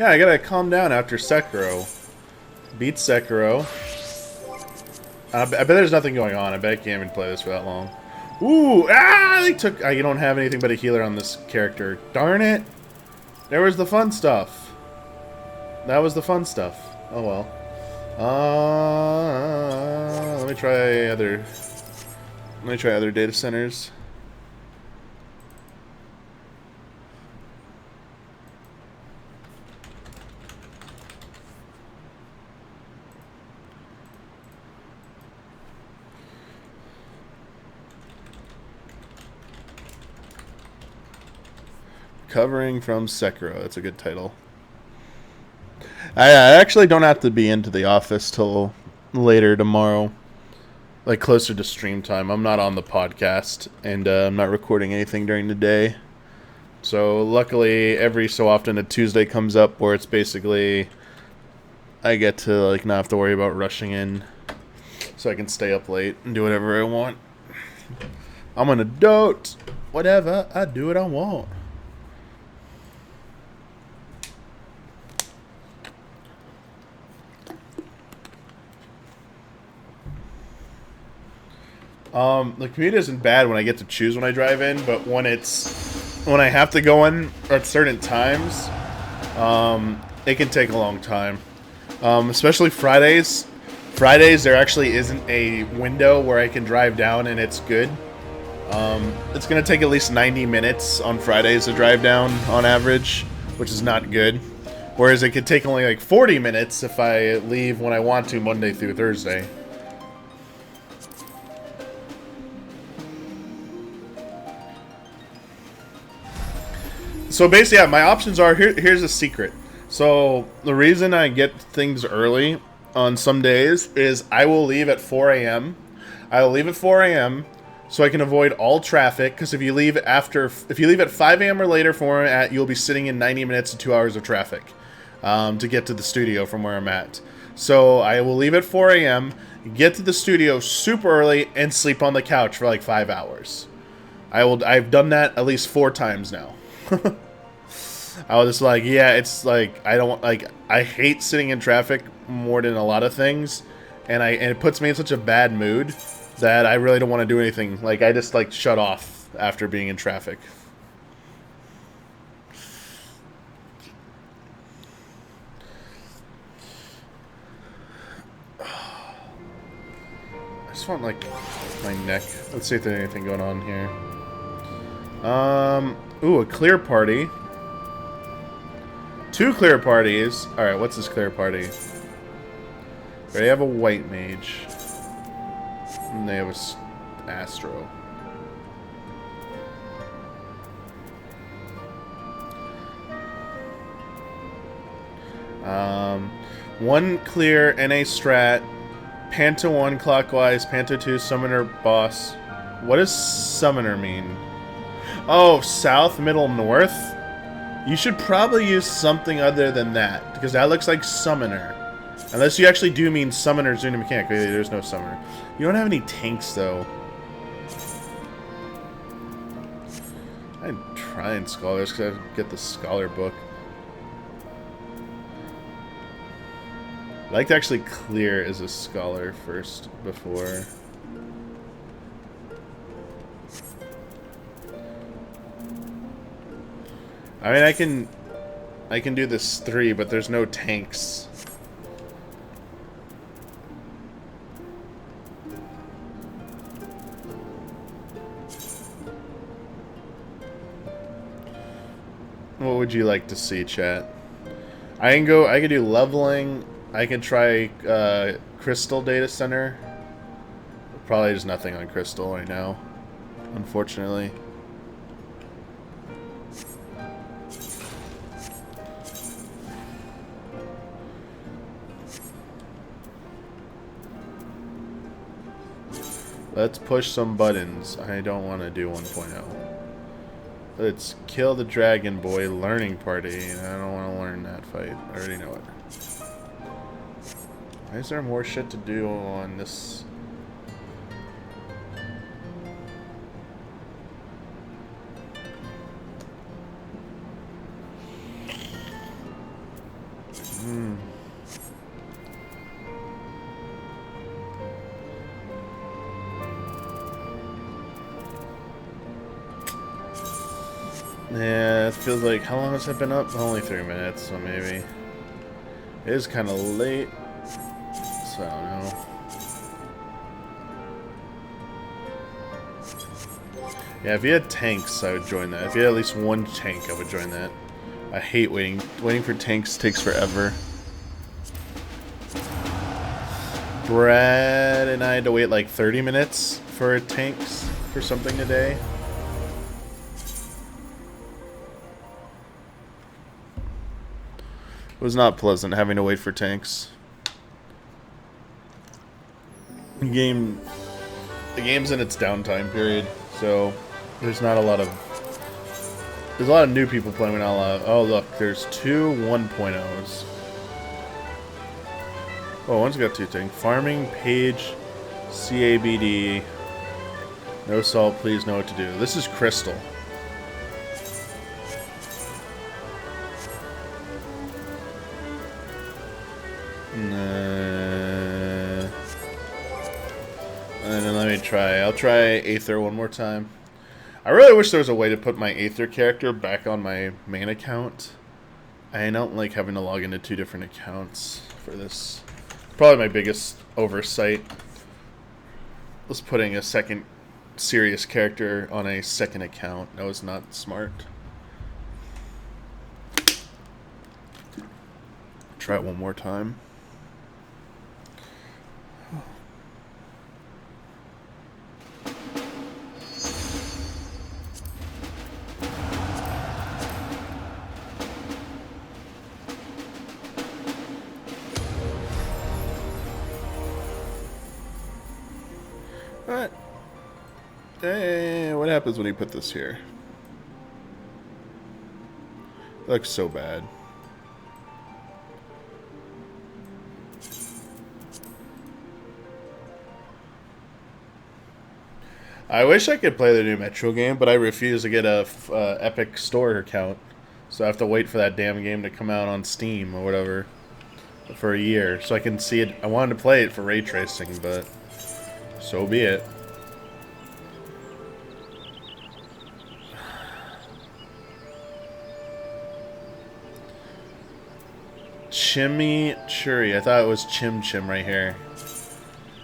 Yeah, I gotta calm down after Sekiro. Beat Sekiro. I bet there's nothing going on. I bet I can't even play this for that long. Ooh! Ah! They took... you don't have anything but a healer on this character. Darn it! There was the fun stuff. That was the fun stuff. Oh well. Let me try other... Let me try other data centers. Recovering from Sekiro. That's a good title. I actually don't have to be into the office till later tomorrow. Like closer to stream time. I'm not on the podcast, and I'm not recording anything during the day. So luckily, every so often a Tuesday comes up where it's basically I get to like not have to worry about rushing in, so I can stay up late and do whatever I want. I'm an adult. Whatever, I do what I want. The commute isn't bad when I get to choose when I drive in, but when I have to go in at certain times, it can take a long time. Especially Fridays. Fridays, there actually isn't a window where I can drive down and it's good. It's going to take at least 90 minutes on Fridays to drive down on average, which is not good. Whereas it could take only like 40 minutes if I leave when I want to Monday through Thursday. So basically, yeah, my options are, here's a secret. So the reason I get things early on some days is I will leave at 4 a.m. I will leave at 4 a.m. so I can avoid all traffic, because if you leave at 5 a.m. or later you'll be sitting in 90 minutes to 2 hours of traffic to get to the studio from where I'm at. So I will leave at 4 a.m., get to the studio super early, and sleep on the couch for like 5 hours. I've done that at least 4 times now. I was just like, yeah, it's like I hate sitting in traffic more than a lot of things, and it puts me in such a bad mood that I really don't want to do anything. Like I just like shut off after being in traffic. I just want like my neck. Let's see if there's anything going on here. Ooh, a clear party. 2 clear parties. Alright, what's this clear party? They have a white mage. And they have a Astro. One clear NA strat. Panto 1 clockwise. Panto 2 summoner boss. What does summoner mean? Oh, south, middle, north? You should probably use something other than that, because that looks like summoner. Unless you actually do mean summoner Zuna mechanic. There's no summoner. You don't have any tanks, though. I'm trying scholars, because I get the scholar book. I'd like to actually clear as a scholar first, before... I mean, I can do this 3, but there's no tanks. What would you like to see, chat? I can do leveling. I can try Crystal Data Center. Probably just nothing on Crystal right now, unfortunately. Let's push some buttons. I don't want to do 1.0. Let's kill the Dragon Boy learning party. I don't want to learn that fight. I already know it. Why is there more shit to do on this? feels like, how long has it been up? Only 3 minutes, so maybe. It is kind of late, so I don't know. Yeah, if you had tanks, I would join that. If you had at least one tank, I would join that. I hate waiting. Waiting for tanks takes forever. Brad and I had to wait like 30 minutes for tanks for something today. It was not pleasant having to wait for tanks. The game's in its downtime period, so there's not a lot of... There's a lot of new people playing, not a lot of... Oh, look, there's 2 1.0s. Oh, one's got 2 things. Farming, page, CABD. No salt, please know what to do. This is Crystal. And then let me try. I'll try Aether one more time. I really wish there was a way to put my Aether character back on my main account. I don't like having to log into 2 different accounts for this. Probably my biggest oversight was putting a second serious character on a second account. That was not smart. Try it one more time. Alright. Hey, what happens when you put this here? It looks so bad. I wish I could play the new Metro game, but I refuse to get a Epic Store account. So I have to wait for that damn game to come out on Steam or whatever for a year so I can see it. I wanted to play it for ray tracing, but so be it. Chimichurri. I thought it was Chim Chim right here.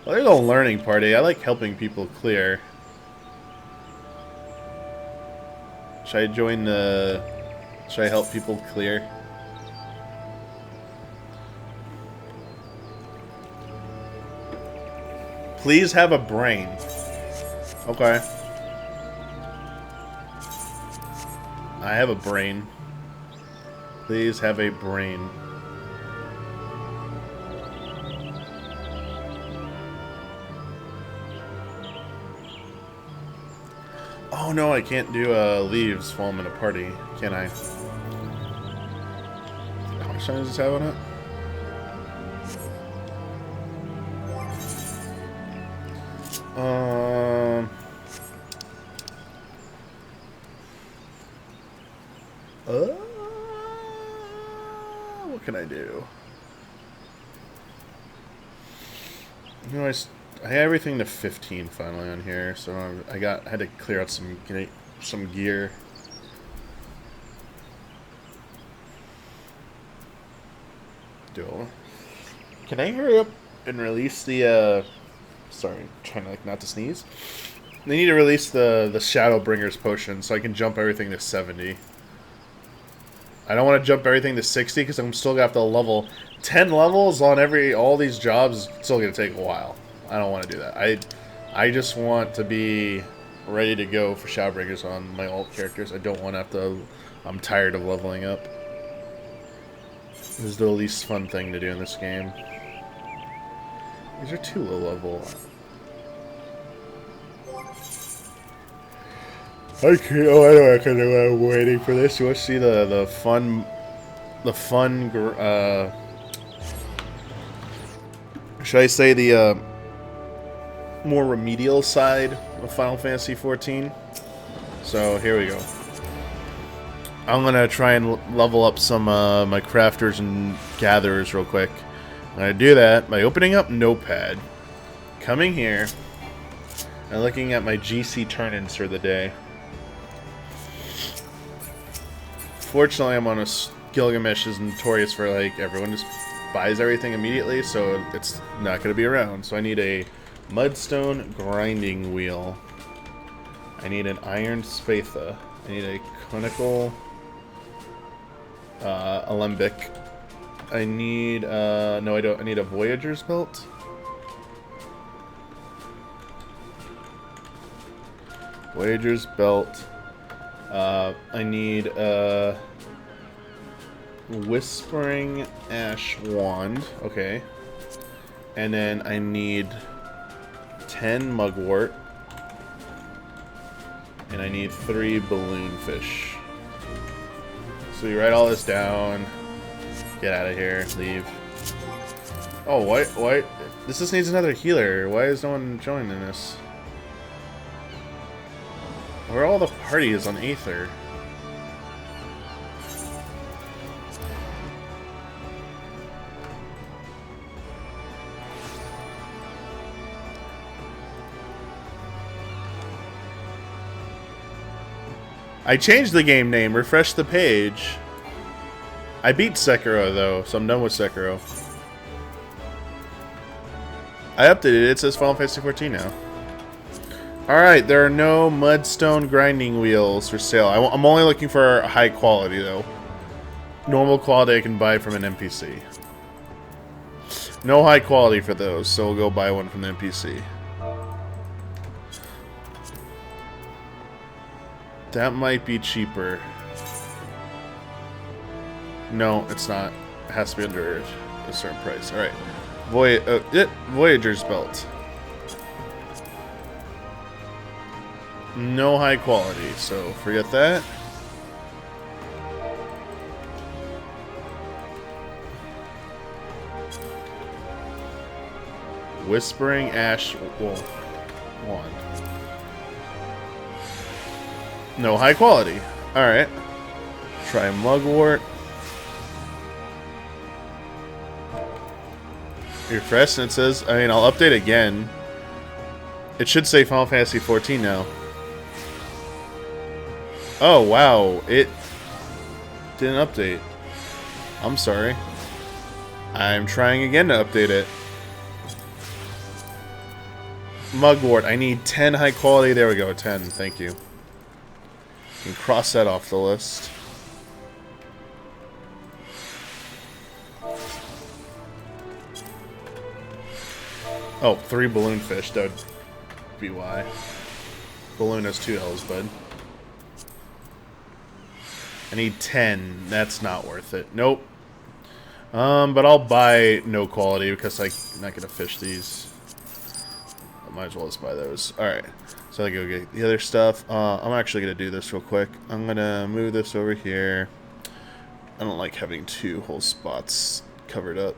Well, there's a learning party. I like helping people clear. Should I join the... Should I help people clear? Please have a brain. Okay. I have a brain. Please have a brain. Oh no, I can't do leaves while I'm in a party, can I? How much time does this have on it? What can I do? You know, I had everything to 15 finally on here, so I had to clear out some gear. Can I hurry up and release the sorry, trying to not to sneeze. They need to release the Shadowbringer's potion so I can jump everything to 70. I don't want to jump everything to 60 because I'm still gonna have to level 10 levels on all these jobs. It's still gonna take a while. I don't want to do that. I just want to be ready to go for Shadowbringers on my alt characters. I don't want to have to... I'm tired of leveling up. This is the least fun thing to do in this game. These are too low level. Okay, oh, I know I kind of I'm waiting for this. You want to see the fun... should I say the, more remedial side of Final Fantasy XIV? So, here we go. I'm gonna try and level up some, my crafters and gatherers real quick. I'm gonna do that by opening up Notepad, coming here, and looking at my GC turn-ins for the day. unfortunately, I'm on a Gilgamesh is notorious for like everyone just buys everything immediately, so it's not going to be around. So I need a mudstone grinding wheel. I need an iron spatha. I need a conical alembic. I need no, I don't. I need a Voyager's belt. Voyager's belt. I need a Whispering Ash wand. Okay. And then I need 10 mugwort. And I need 3 balloon fish. So you write all this down. Get out of here. Leave. Oh, what? What? This just needs another healer. Why is no one joining this? Where are all the parties on Aether? I changed the game name. Refresh the page. I beat Sekiro, though, so I'm done with Sekiro. I updated it. It says Final Fantasy 14 now. Alright, there are no mudstone grinding wheels for sale. I'm only looking for high quality, though. Normal quality I can buy from an NPC. No high quality for those, so we'll go buy one from the NPC. That might be cheaper. No, it's not. It has to be under a certain price. Alright. Voyager's belt. No high quality, so forget that. Whispering Ash wand. No high quality. Alright. Try mugwort. Refresh, and it says, I mean, I'll update again. It should say Final Fantasy 14 now. Oh, wow. It didn't update. I'm sorry. I'm trying again to update it. Mugwort. I need 10 high quality. There we go. 10. Thank you. You can cross that off the list. Oh, 3 balloon fish. That would be why. Balloon has 2 L's, bud. I need 10. That's not worth it. Nope. But I'll buy no quality because I'm not going to fish these. I might as well just buy those. Alright. So I go get the other stuff. I'm actually going to do this real quick. I'm going to move this over here. I don't like having 2 whole spots covered up.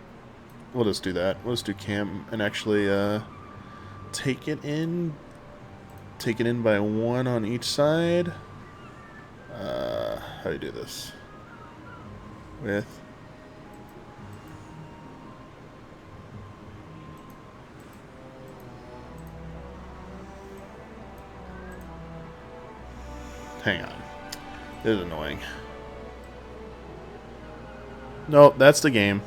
We'll just do that. We'll just do cam and actually take it in. Take it in by 1 on each side. How do you do this? With hang on. This is annoying. Nope, that's the game.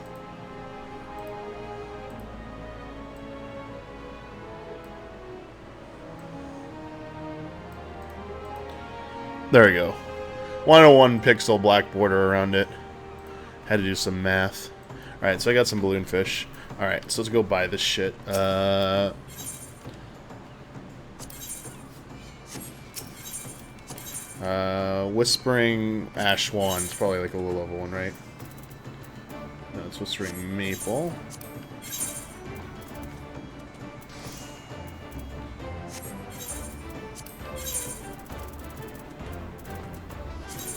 There we go. 101 pixel black border around it. Had to do some math. Alright, so I got some balloon fish. Alright, so let's go buy this shit. Whispering Ash Wand. It's probably like a low level one, right? No, it's Whispering Maple.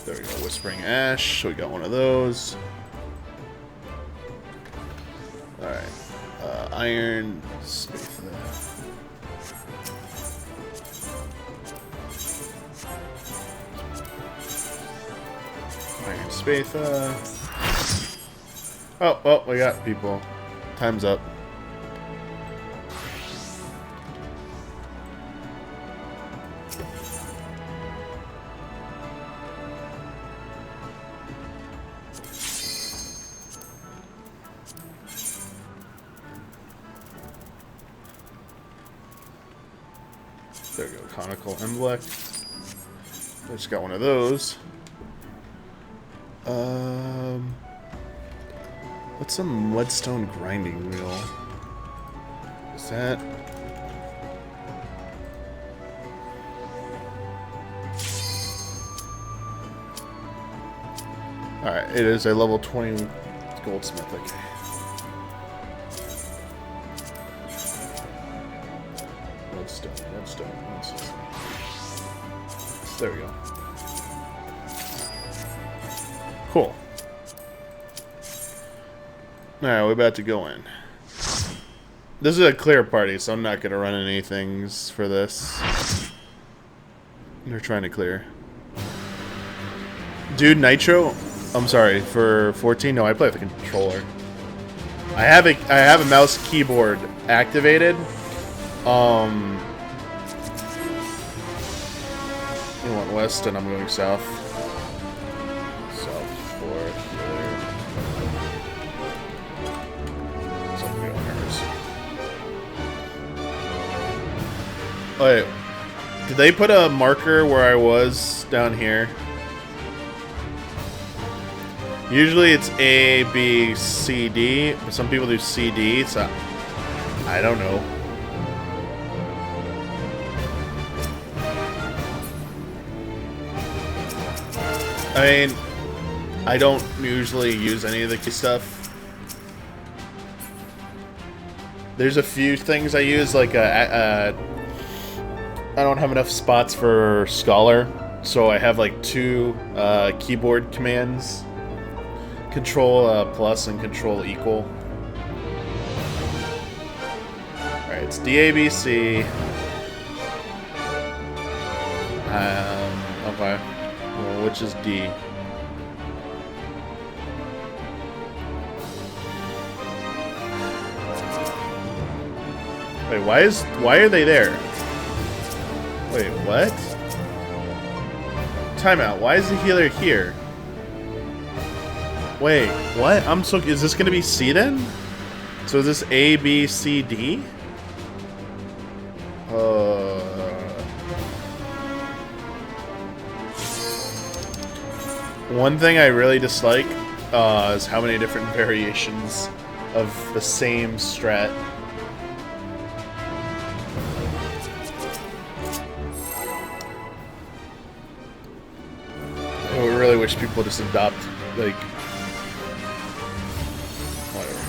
There we go, Whispering Ash. So we got one of those. Alright. Iron Spatha. Iron Spatha. Oh, well, we got people. Time's up. There we go, conical emblem. I just got one of those. What's a mudstone grinding wheel? Is that... Alright, it is a level 20 goldsmith, okay. Mudstone. There we go. Cool. Alright, we're about to go in. This is a clear party, so I'm not going to run any things for this. They're trying to clear. Dude, Nitro? I'm sorry, for 14? No, I play with a controller. I have a mouse keyboard activated. You went west and I'm going south. South 4 here. Somebody on hers. Oh, wait. Did they put a marker where I was down here? Usually it's A, B, C, D, but some people do C, D, so I don't know. I mean, I don't usually use any of the key stuff. There's a few things I use, like I don't have enough spots for Scholar, so I have like 2 keyboard commands. Control plus and control equal. Alright, it's DABC. Okay. Well, which is D? Wait, why are they there? Wait, what? Timeout. Why is the healer here? Wait, what? Is this gonna be C then? So is this A, B, C, D? One thing I really dislike is how many different variations of the same strat. I really wish people just adopt, like, whatever.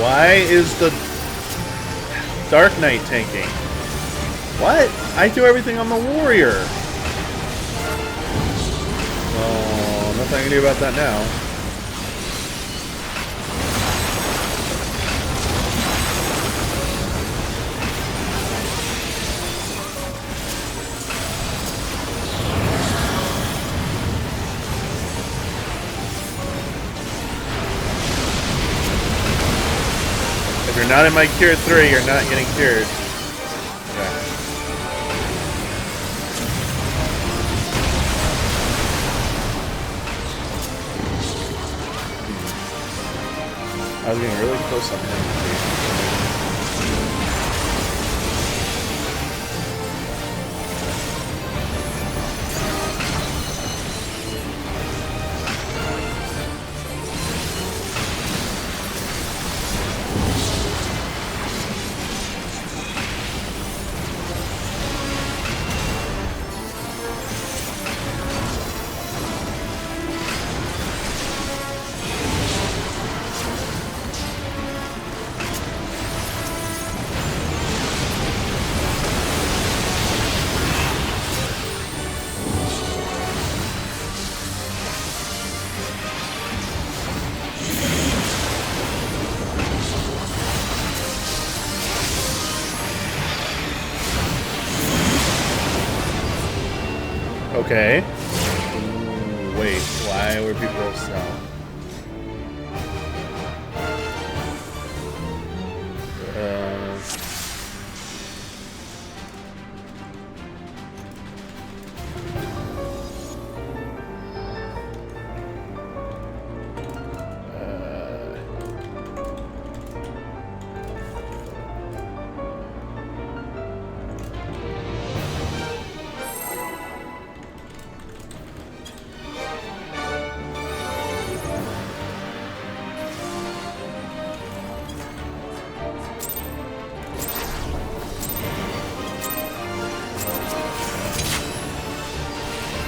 Why is the Dark Knight tanking? What? I do everything on the warrior. Oh, nothing I can do about that now. If you're not in my cure 3, you're not getting cured. Okay. I was getting really close on him. Okay. Ooh, wait, why were people south?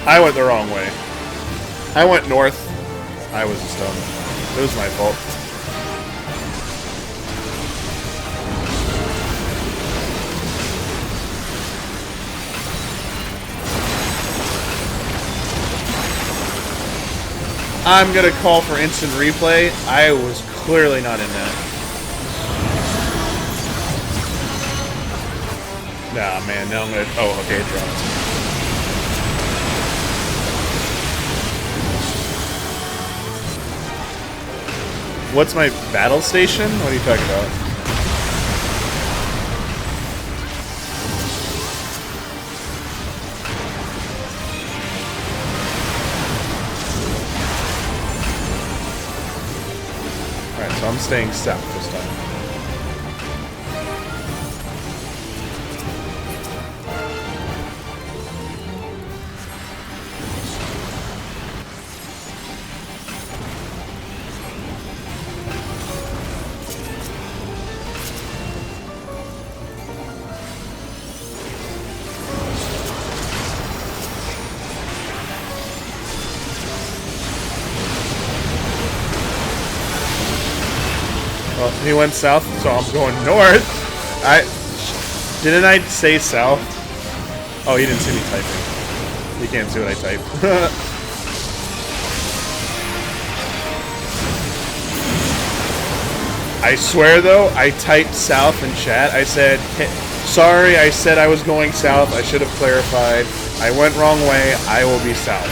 I went the wrong way. I went north. I was just dumb. It was my fault. I'm gonna call for instant replay. I was clearly not in that. Nah, man, now I'm gonna... Oh, okay, it dropped. What's my battle station? What are you talking about? Alright, so I'm staying south this time. Well, he went south, so I'm going north. Didn't I say south? Oh, you didn't see me typing. You can't see what I typed. I swear though, I typed south in chat. I said, sorry, I said I was going south. I should have clarified. I went wrong way. I will be south.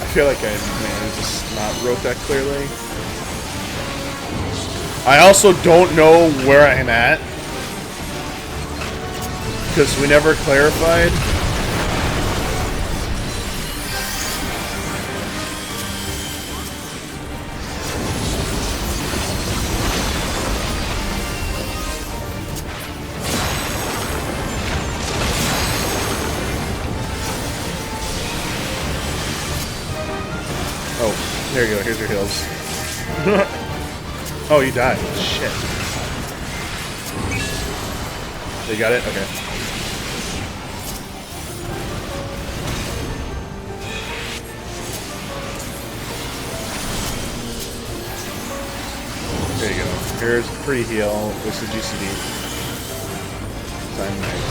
I feel like I just not wrote that clearly. I also don't know where I'm at because we never clarified. Oh, there you go. Here's your heals. Oh, you died. Shit. You got it? Okay. There you go. Here's pre-heal. This is GCD. Sign next.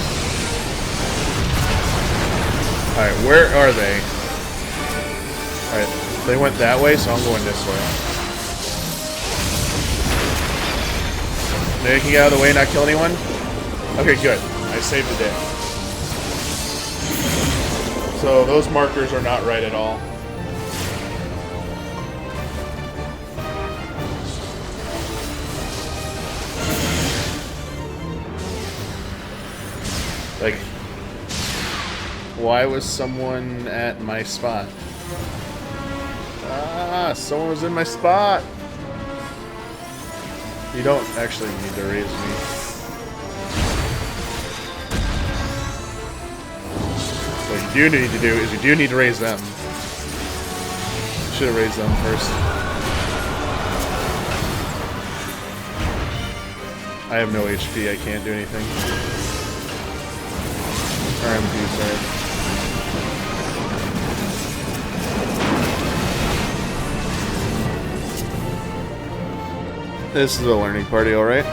Alright, where are they? Alright, they went that way, so I'm going this way. They can get out of the way and not kill anyone? Okay, good. I saved the day. So those markers are not right at all. Like, why was someone at my spot? Ah, someone was in my spot. You don't actually need to raise me. What you do need to do is you do need to raise them. Should have raised them first. I have no HP, I can't do anything. RMP, sorry. This is a learning party, alright?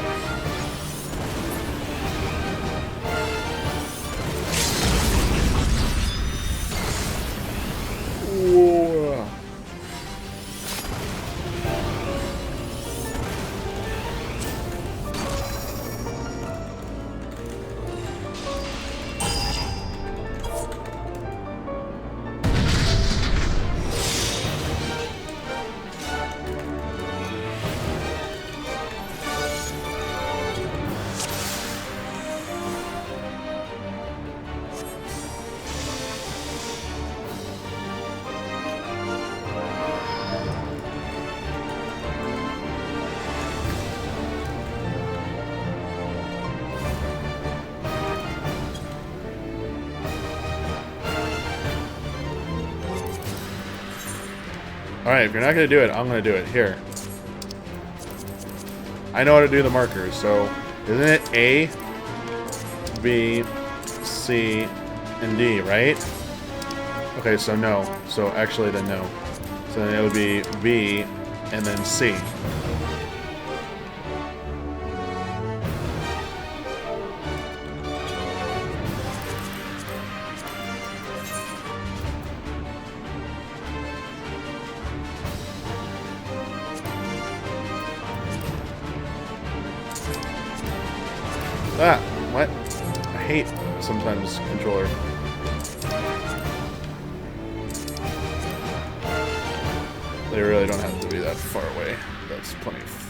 Whoa. Alright, if you're not going to do it, I'm going to do it. Here. I know how to do the markers, so isn't it A, B, C, and D, right? Okay, so no. So actually then no. So then it would be B and then C. Ah, what? I hate sometimes controller. They really don't have to be that far away. That's plenty of...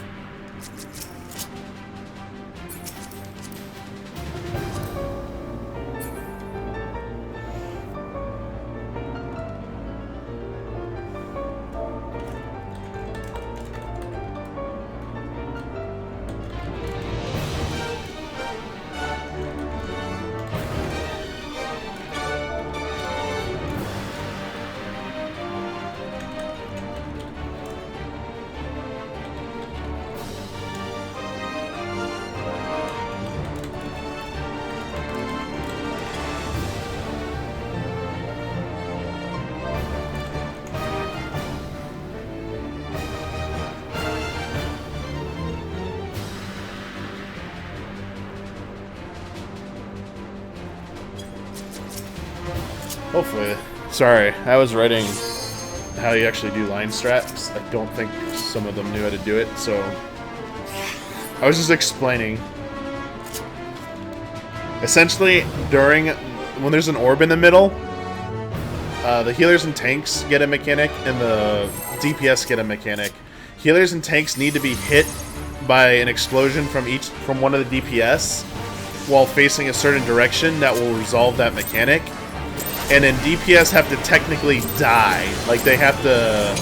Hopefully. Sorry, I was writing how you actually do line straps. I don't think some of them knew how to do it, so I was just explaining. Essentially, when there's an orb in the middle, the healers and tanks get a mechanic, and the DPS get a mechanic. Healers and tanks need to be hit by an explosion from one of the DPS while facing a certain direction that will resolve that mechanic. And then DPS have to technically die. Like, they have to...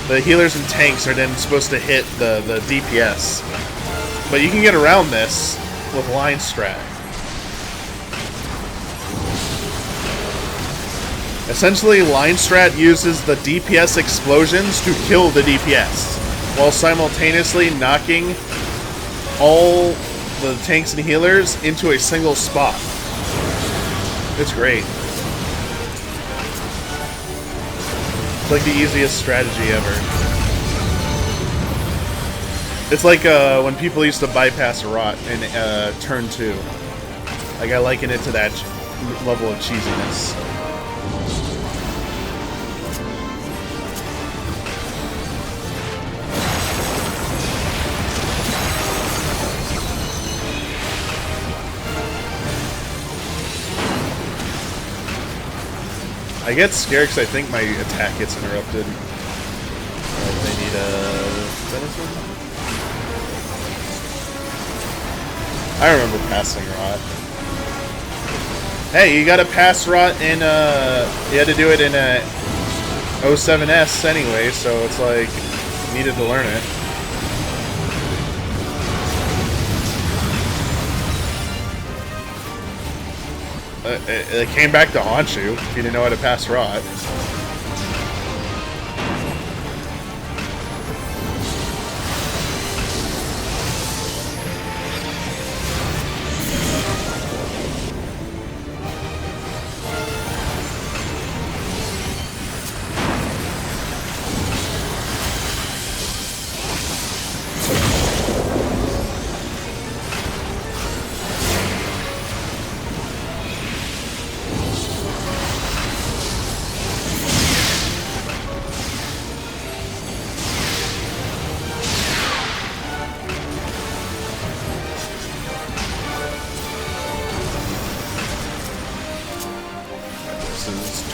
The healers and tanks are then supposed to hit the DPS. But you can get around this with line strat. Essentially, line strat uses the DPS explosions to kill the DPS, while simultaneously knocking all the tanks and healers into a single spot. It's great. It's like the easiest strategy ever. It's like when people used to bypass rot in turn 2. Like, I liken it to that level of cheesiness. I get scared because I think my attack gets interrupted. They need a venison? I remember passing rot. Hey, you gotta pass rot in, you had to do it in a 07S anyway, so it's like, needed to learn it. It came back to haunt you if you didn't know how to pass rot.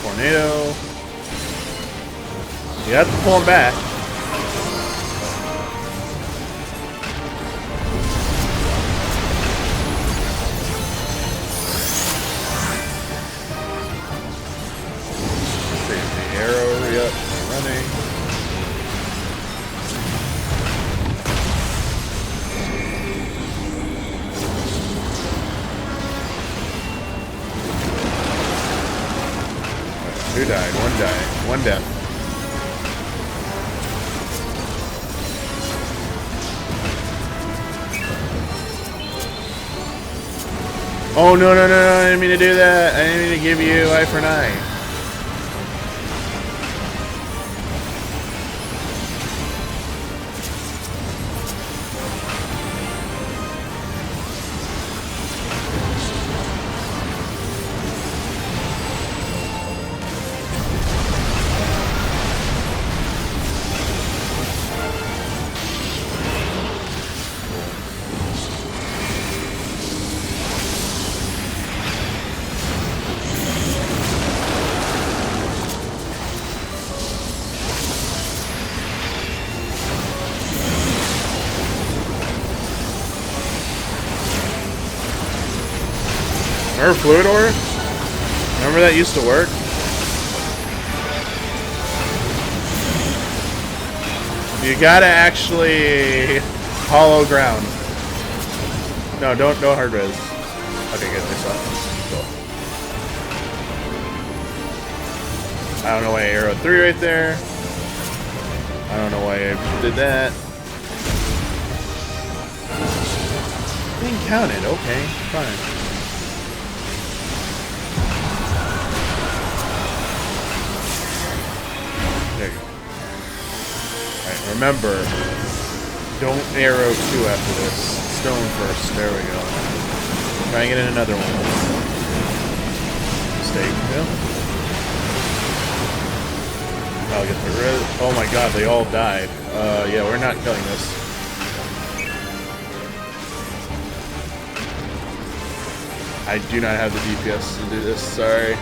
Tornado. You have to pull him back. Save the arrow. Yep, running. Two died, one death. Oh, no, no, no, no, I didn't mean to do that. I didn't mean to give you eye for an eye. Remember Fluid Ore? Remember that used to work? You gotta actually hollow ground. No, don't hard res. Okay, good. I saw it. Cool. I don't know why I arrowed 3 right there. I don't know why I did that. Being counted. Okay, fine. Remember, don't arrow 2 after this. Stone first. There we go. Try and get in another one. Mistake. Yeah. I'll get the red. Oh my god, they all died. Yeah, we're not killing this. I do not have the DPS to do this. Sorry.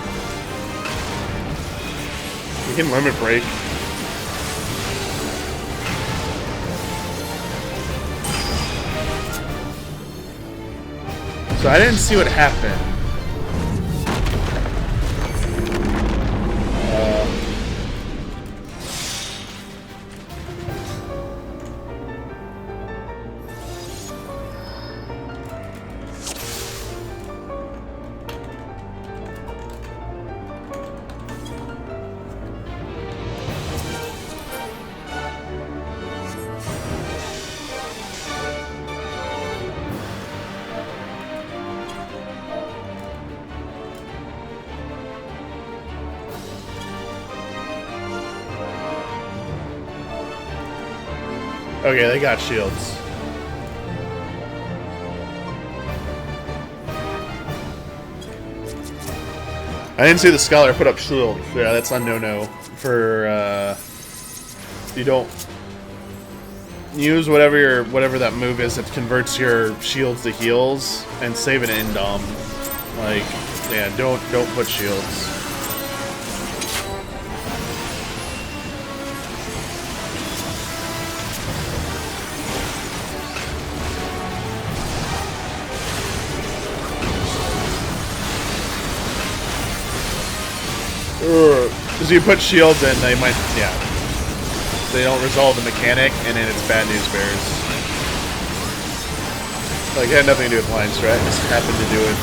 We can limit break. So I didn't see what happened. Okay, they got shields. I didn't see the scholar put up shield. Yeah, that's a no-no. For you don't use whatever that move is that converts your shields to heals, and save it in dom. Like, yeah, don't put shields. Because you put shields in, they might, yeah. They don't resolve the mechanic, and then it's bad news bears. Like, it had nothing to do with line strat, just happened to do it.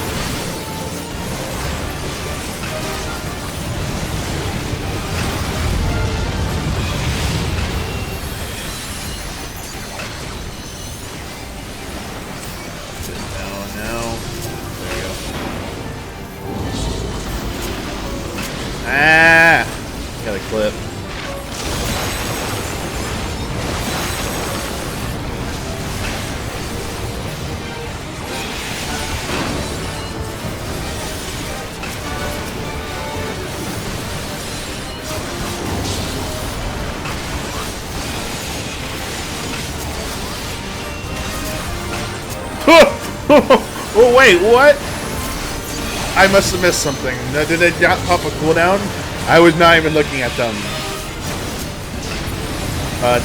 Ah! Got a clip. Oh wait, what? I must have missed something. Did they not pop a cooldown? I was not even looking at them.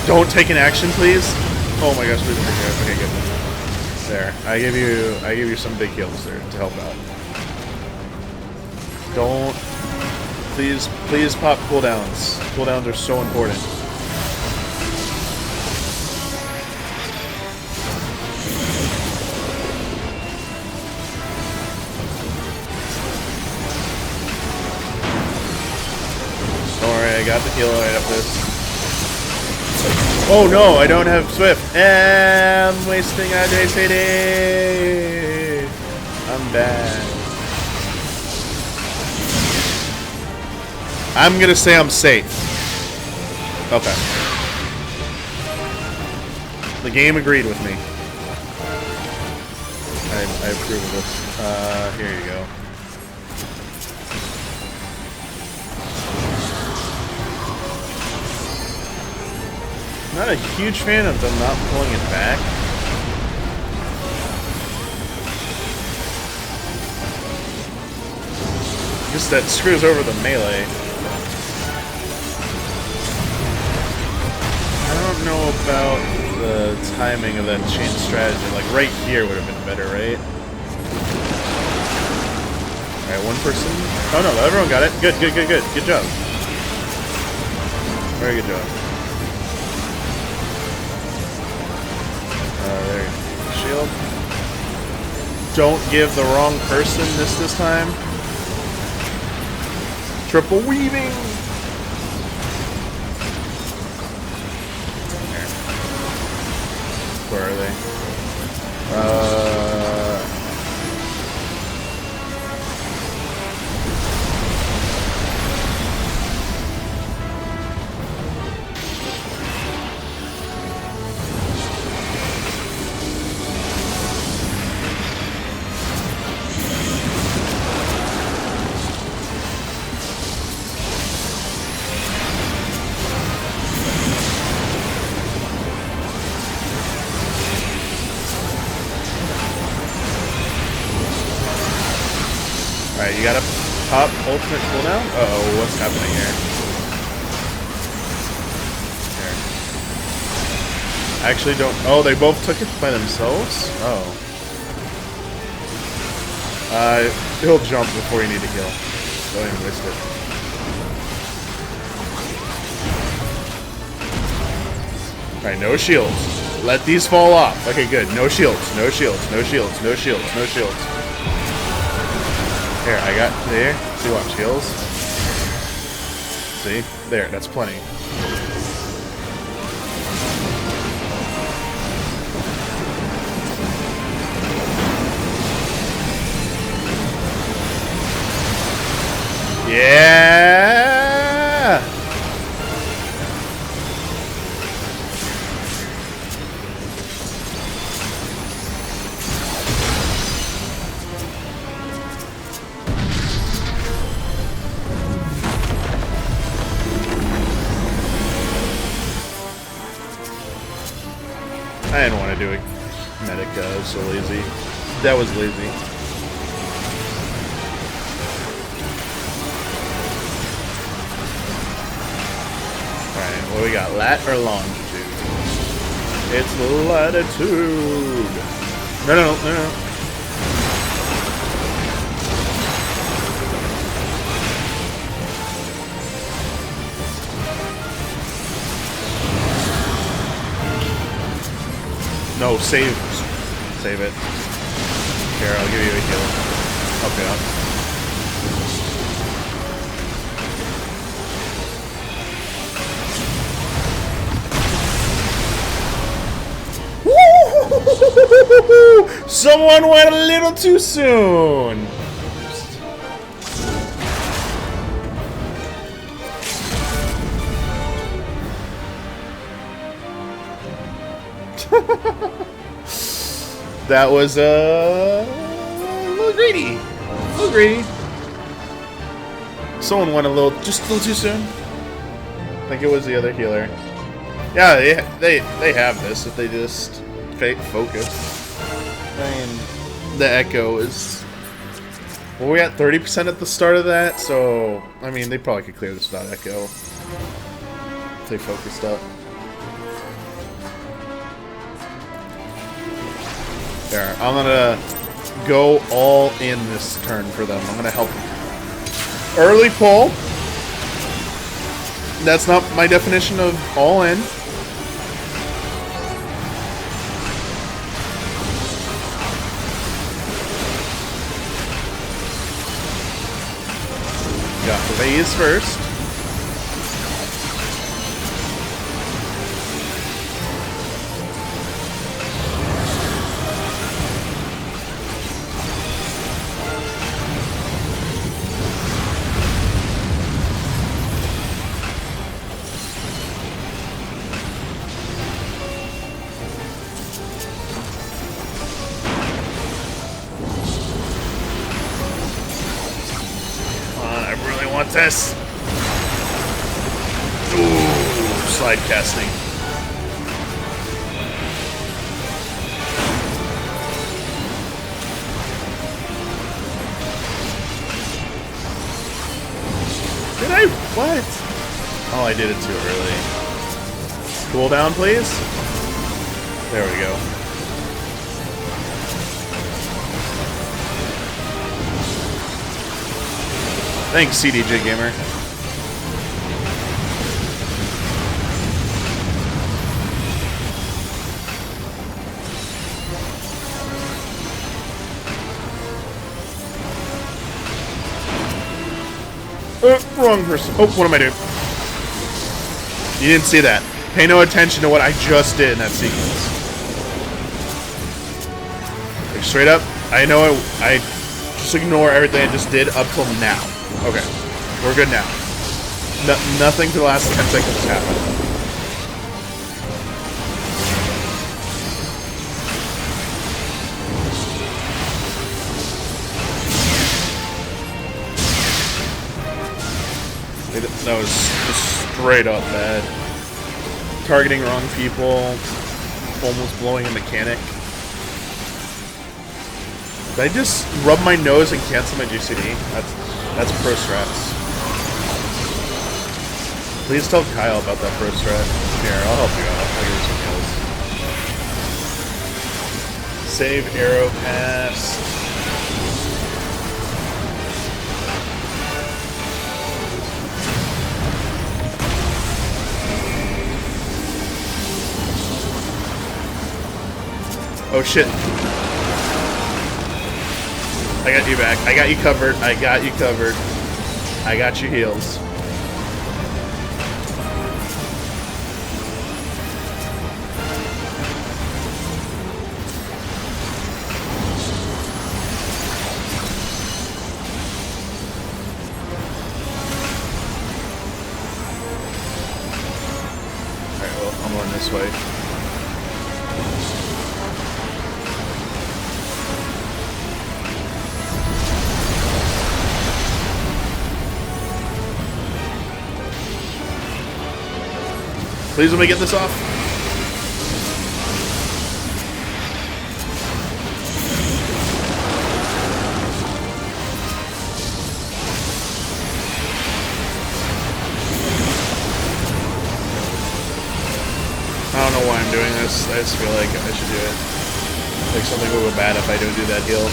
Don't take an action, please. Oh my gosh, okay, good. There, I give you some big heals there to help out. Don't, please pop cooldowns. Cooldowns are so important. I got the kill right up this. Oh no, I don't have Swift. I'm wasting a day city. I'm I'm back. I'm gonna say I'm safe. Okay. The game agreed with me. I approve of this. Here you go. Not a huge fan of them not pulling it back. Just that screws over the melee. I don't know about the timing of that chain strategy. Like right here would have been better, right? Alright, one person. Oh no, everyone got it. Good, good, good, good. Good job. Very good job. There you go. Shield. Don't give the wrong person this time. Triple weaving! Where are they? Alright, you gotta pop ultimate cooldown? Uh-oh, what's happening here? Here. I actually don't... Oh, they both took it by themselves? Oh. He'll jump before you need to kill. Don't even waste it. Alright, no shields. Let these fall off. Okay, good. No shields. No shields. No shields. No shields. No shields. Here, I got there. See, watch, heals. See? There, that's plenty. Yeah! I didn't want to do a medic, I was so lazy. That was lazy. Alright, what we got? Lat or longitude? It's latitude! No, no, no, no, no. No, save. Save it. Here, I'll give you a heal. Help you out. Someone went a little too soon. That was a little greedy. A little greedy. Someone went just a little too soon. I think it was the other healer. Yeah, they have this if they just focus. I mean, the echo is. Well, we at 30% at the start of that, so I mean they probably could clear this without echo if they focused up. There, I'm gonna go all in this turn for them. I'm gonna help early pull. That's not my definition of all in. Got the phase first. want this. Ooh, slide casting. Did I? What? Oh, I did it too early. Cooldown, please. There we go. Thanks, CDJ Gamer. Wrong person. Oh, what am I doing? You didn't see that. Pay no attention to what I just did in that sequence. Like, straight up, I know I just ignore everything I just did up till now. Okay, we're good now. Nothing for the last 10 seconds has happened. That was just straight up bad. Targeting wrong people, almost blowing a mechanic. Did I just rub my nose and cancel my GCD? That's pro strats. Please tell Kyle about that pro strat. Here, I'll help you out. I'll give you some kills. Save arrow pass. Oh shit. I got you back. I got you covered. I got you covered. I got you heals. Alright, well, I'm going this way. Please let me get this off. I don't know why I'm doing this. I just feel like I should do it. Like something will go bad if I don't do that heal.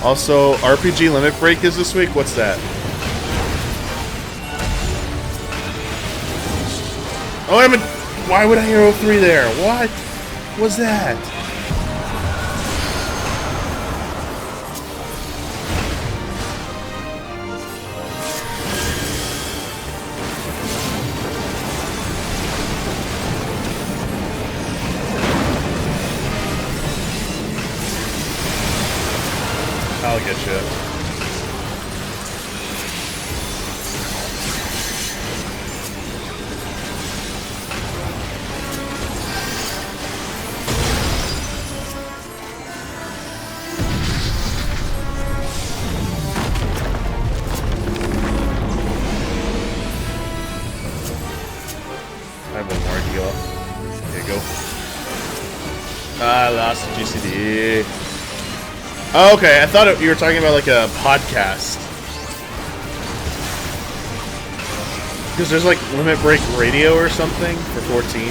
Also, RPG Limit Break is this week? What's that? Oh, I'm a... Why would I hero 3 there? What was that? I'll get you. I have one more heal. There you go. I lost the GCD. Oh, okay, I thought you were talking about like a podcast. Because there's like Limit Break Radio or something for 14.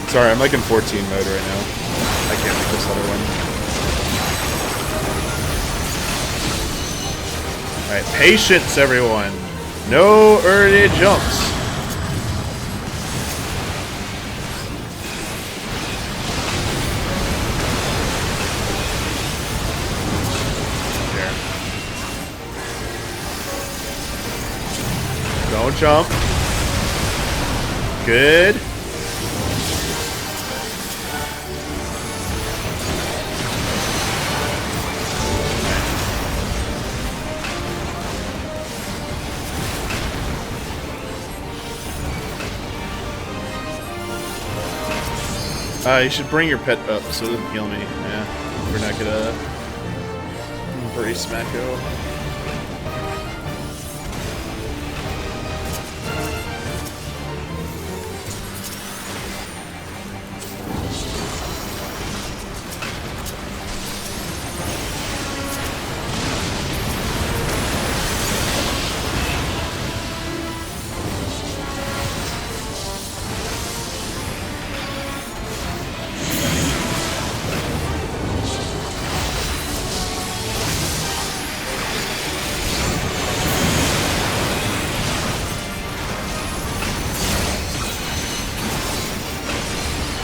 Sorry, I'm like in 14 mode right now. I can't make this other one. Alright, patience everyone. No early jumps. Don't jump. Good. You should bring your pet up so it doesn't heal me. Yeah, we're not gonna embrace Smacko.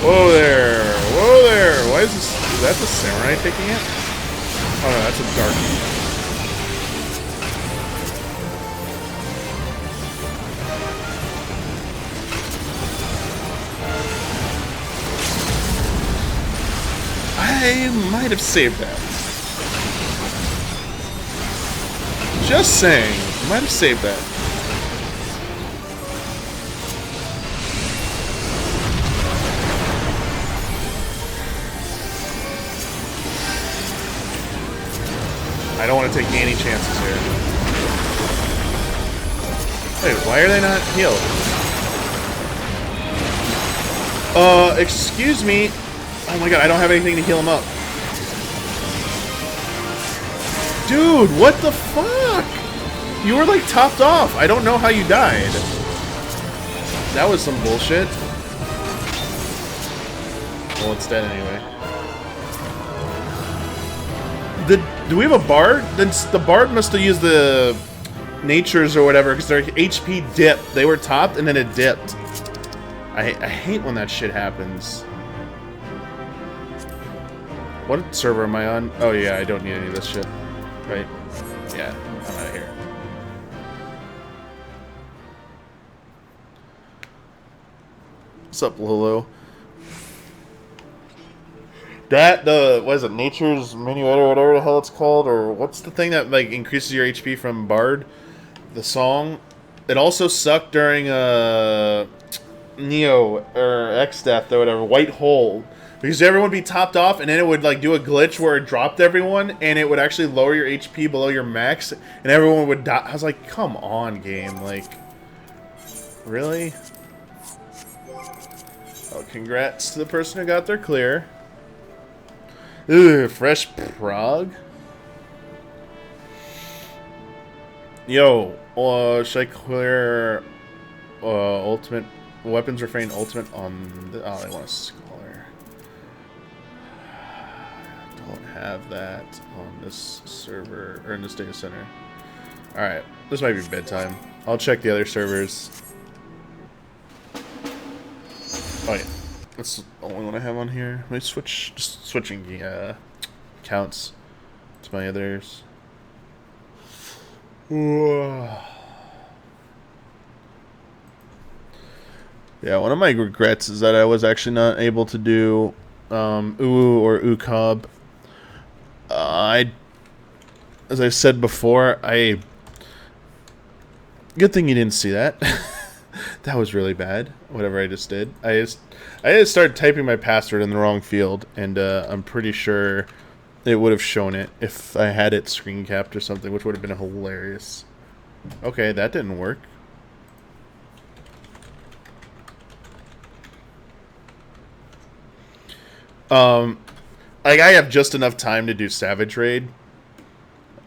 Whoa there! Whoa there! Why is this? Is that the samurai taking it? Oh no, that's a dark. I might have saved that. Just saying, might have saved that. I don't want to take any chances here. Wait, why are they not healed? Excuse me. Oh my god, I don't have anything to heal him up. Dude, what the fuck? You were like topped off. I don't know how you died. That was some bullshit. Well, it's dead anyway. Do we have a bard? Then the bard must have used the natures or whatever because their HP dipped. They were topped and then it dipped. I hate when that shit happens. What server am I on? Oh yeah, I don't need any of this shit. Right? Yeah, I'm out of here. What's up, Lolo? What is it, Nature's Minuet or whatever the hell it's called? Or what's the thing that, like, increases your HP from Bard? The song? It also sucked during, Neo, or XIV or whatever, White Hole. Because everyone would be topped off, and then it would, like, do a glitch where it dropped everyone, and it would actually lower your HP below your max, and everyone would die. I was like, come on, game. Like, really? Oh, congrats to the person who got their clear. Ugh, fresh prog? Yo, should I clear ultimate weapons refrain ultimate on the, oh, I want a scholar. Don't have that on this server or in this data center. Alright, this might be bedtime. I'll check the other servers. Oh yeah. That's the only one I have on here. Let me switch, just switching the counts to my others. Yeah, one of my regrets is that I was actually not able to do Uwu or Ukab. As I said before, good thing you didn't see that. That was really bad, whatever I just did. I just started typing my password in the wrong field, and I'm pretty sure it would have shown it if I had it screen capped or something, which would have been hilarious. Okay, that didn't work. Like, I have just enough time to do Savage Raid.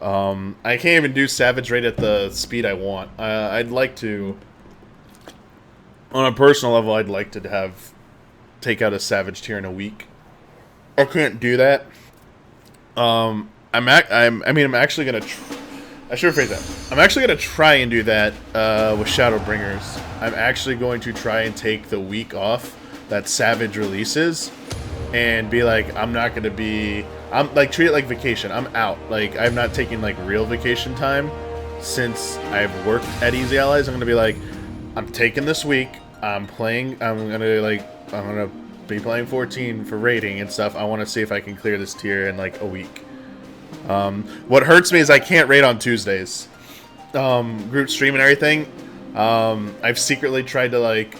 I can't even do Savage Raid at the speed I want. I'd like to... On a personal level, I'd like to take out a Savage tier in a week. I can't do that. I'm actually gonna. I should rephrase that. I'm actually gonna try and do that with Shadowbringers. I'm actually going to try and take the week off that Savage releases, and be like, I'm not gonna be. I'm like, treat it like vacation. I'm out. Like, I'm not taking like real vacation time since I've worked at Easy Allies. I'm gonna be like, I'm taking this week. I'm gonna be playing 14 for rating and stuff. I want to see if I can clear this tier in like a week. What hurts me is I can't raid on Tuesdays. Group stream and everything. I've secretly tried to like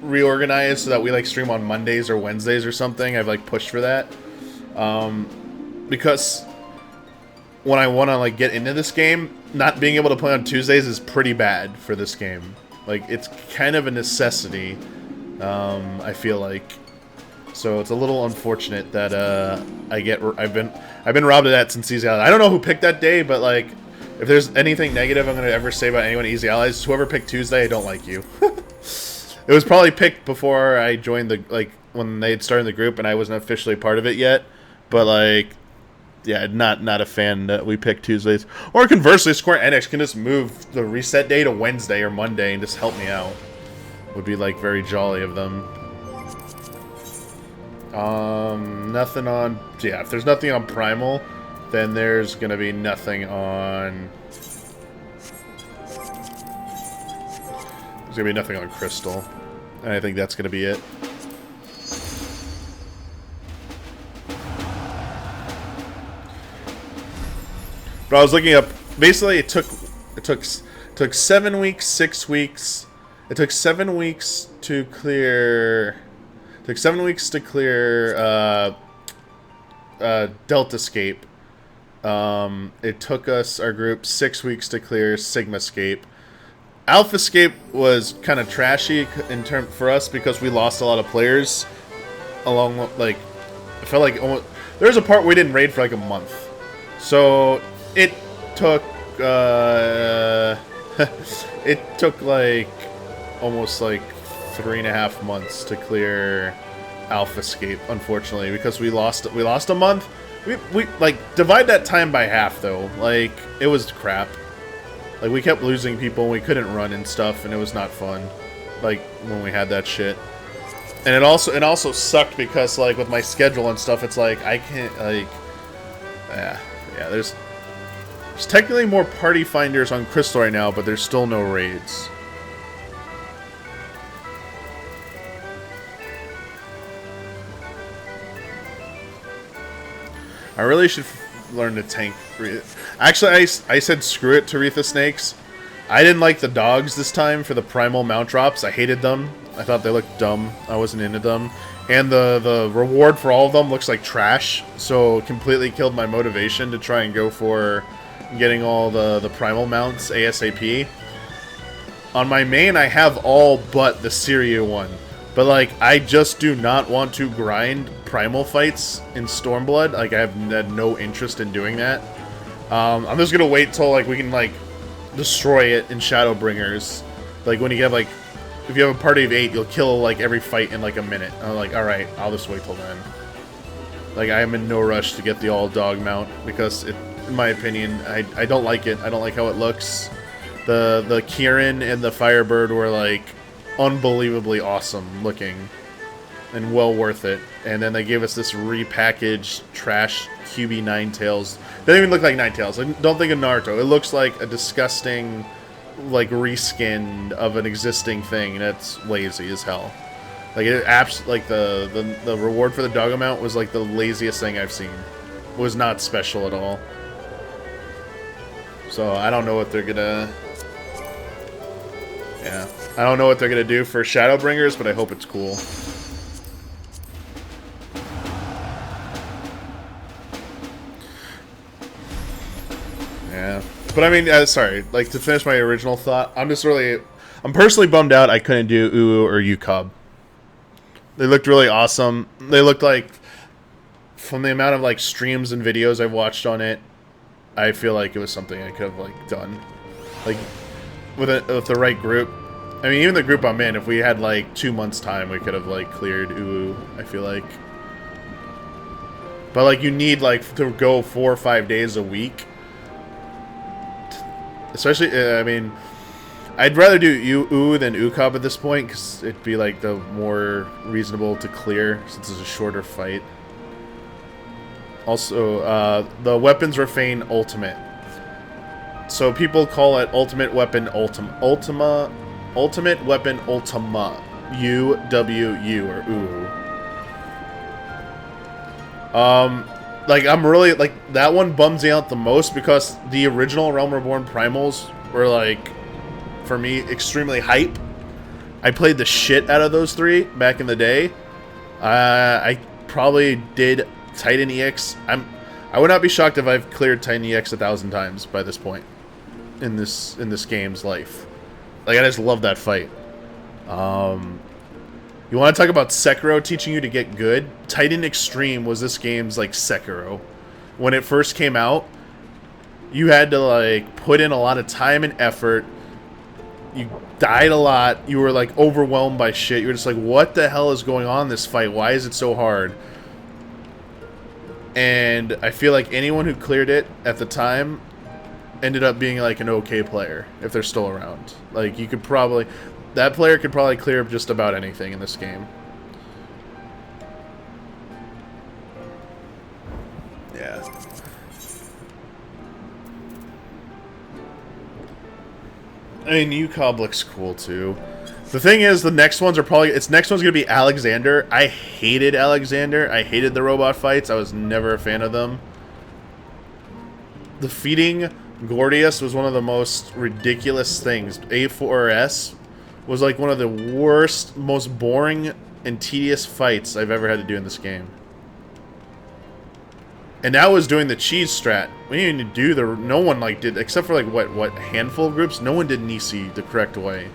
reorganized so that we like stream on Mondays or Wednesdays or something. I've like pushed for that. Because when I want to like get into this game, not being able to play on Tuesdays is pretty bad for this game. Like, it's kind of a necessity, I feel like. So it's a little unfortunate that I've been robbed of that since Easy Allies. I don't know who picked that day, but like, if there's anything negative I'm gonna ever say about anyone at Easy Allies, whoever picked Tuesday, I don't like you. It was probably picked before I joined the, like, when they had started the group and I wasn't officially part of it yet. But like, yeah, not a fan that we picked Tuesdays. Or conversely, Square Enix can just move the reset day to Wednesday or Monday and just help me out. Would be like very jolly of them. Nothing on... Yeah, if there's nothing on Primal, then there's gonna be nothing on... There's gonna be nothing on Crystal. And I think that's gonna be it. But I was looking up... Basically, it took 7 weeks, 6 weeks... It took 7 weeks to clear... It took 7 weeks to clear Deltascape. It took us, our group, 6 weeks to clear Sigmascape. Alphascape was kind of trashy in for us because we lost a lot of players. Along, like, I felt like almost, there was a part we didn't raid for like a month. So it took it took like almost like 3.5 months to clear Alphascape, unfortunately, because we lost a month. We like divide that time by half though. Like, it was crap. Like, we kept losing people and we couldn't run and stuff, and it was not fun. Like, when we had that shit. And it also sucked because, like, with my schedule and stuff, it's like I can't, like, yeah, there's technically more party finders on Crystal right now, but there's still no raids. I really should learn to tank. Actually, I said screw it to Aretha Snakes. I didn't like the dogs this time for the primal mount drops. I hated them. I thought they looked dumb. I wasn't into them. And the reward for all of them looks like trash. So it completely killed my motivation to try and go for getting all the primal mounts ASAP. On my main, I have all but the Syria one. But, like, I just do not want to grind primal fights in Stormblood. Like, I have had no interest in doing that. I'm just gonna wait till, like, we can, like, destroy it in Shadowbringers. Like, when you have, like, if you have a party of 8, you'll kill, like, every fight in, like, a minute. I'm like, alright, I'll just wait till then. Like, I am in no rush to get the all-dog mount, because, in my opinion, I don't like it. I don't like how it looks. The Kieran and the Firebird were, like, unbelievably awesome looking and well worth it, and then they gave us this repackaged trash QB Ninetales. Doesn't even look like Ninetales. Like, don't think of Naruto. It looks like a disgusting, like, reskin of an existing thing, and it's lazy as hell. Like, it like the reward for the dog amount was like the laziest thing I've seen. It was not special at all. So I don't know what they're gonna. Yeah. I don't know what they're going to do for Shadowbringers, but I hope it's cool. Yeah. But I mean, sorry, like, to finish my original thought, I'm personally bummed out I couldn't do UU or UCOB. They looked really awesome. They looked like, from the amount of, like, streams and videos I've watched on it, I feel like it was something I could have, like, done. Like, with the right group. I mean, even the group I'm in, if we had, like, 2 months' time, we could have, like, cleared UU, I feel like. But, like, you need, like, to go 4 or 5 days a week. Especially, I mean, I'd rather do UU than UCOB at this point, because it'd be, like, the more reasonable to clear, since it's a shorter fight. Also, the Weapons Refrain Ultimate. So people call it Ultimate Weapon Ultimate Weapon Ultima. UWU or UU. Like, I'm really, like, that one bums me out the most because the original Realm Reborn Primals were, like, for me, extremely hype. I played the shit out of those 3 back in the day. I probably did Titan EX. I would not be shocked if I've cleared Titan EX 1,000 times by this point in this game's life. Like, I just love that fight. You want to talk about Sekiro teaching you to get good? Titan Extreme was this game's, like, Sekiro. When it first came out, you had to, like, put in a lot of time and effort. You died a lot. You were, like, overwhelmed by shit. You were just like, what the hell is going on in this fight? Why is it so hard? And I feel like anyone who cleared it at the time ended up being, like, an okay player, if they're still around. Like, you could probably... That player could probably clear just about anything in this game. Yeah. I mean, UCOB looks cool, too. The thing is, the next ones are probably... next one's going to be Alexander. I hated Alexander. I hated the robot fights. I was never a fan of them. Defeating Gordius was one of the most ridiculous things. A4S was like one of the worst, most boring and tedious fights I've ever had to do in this game. And that was doing the cheese strat. We didn't even do the... No one, like, did... Except for, like, what handful of groups? No one did Nisi the correct way.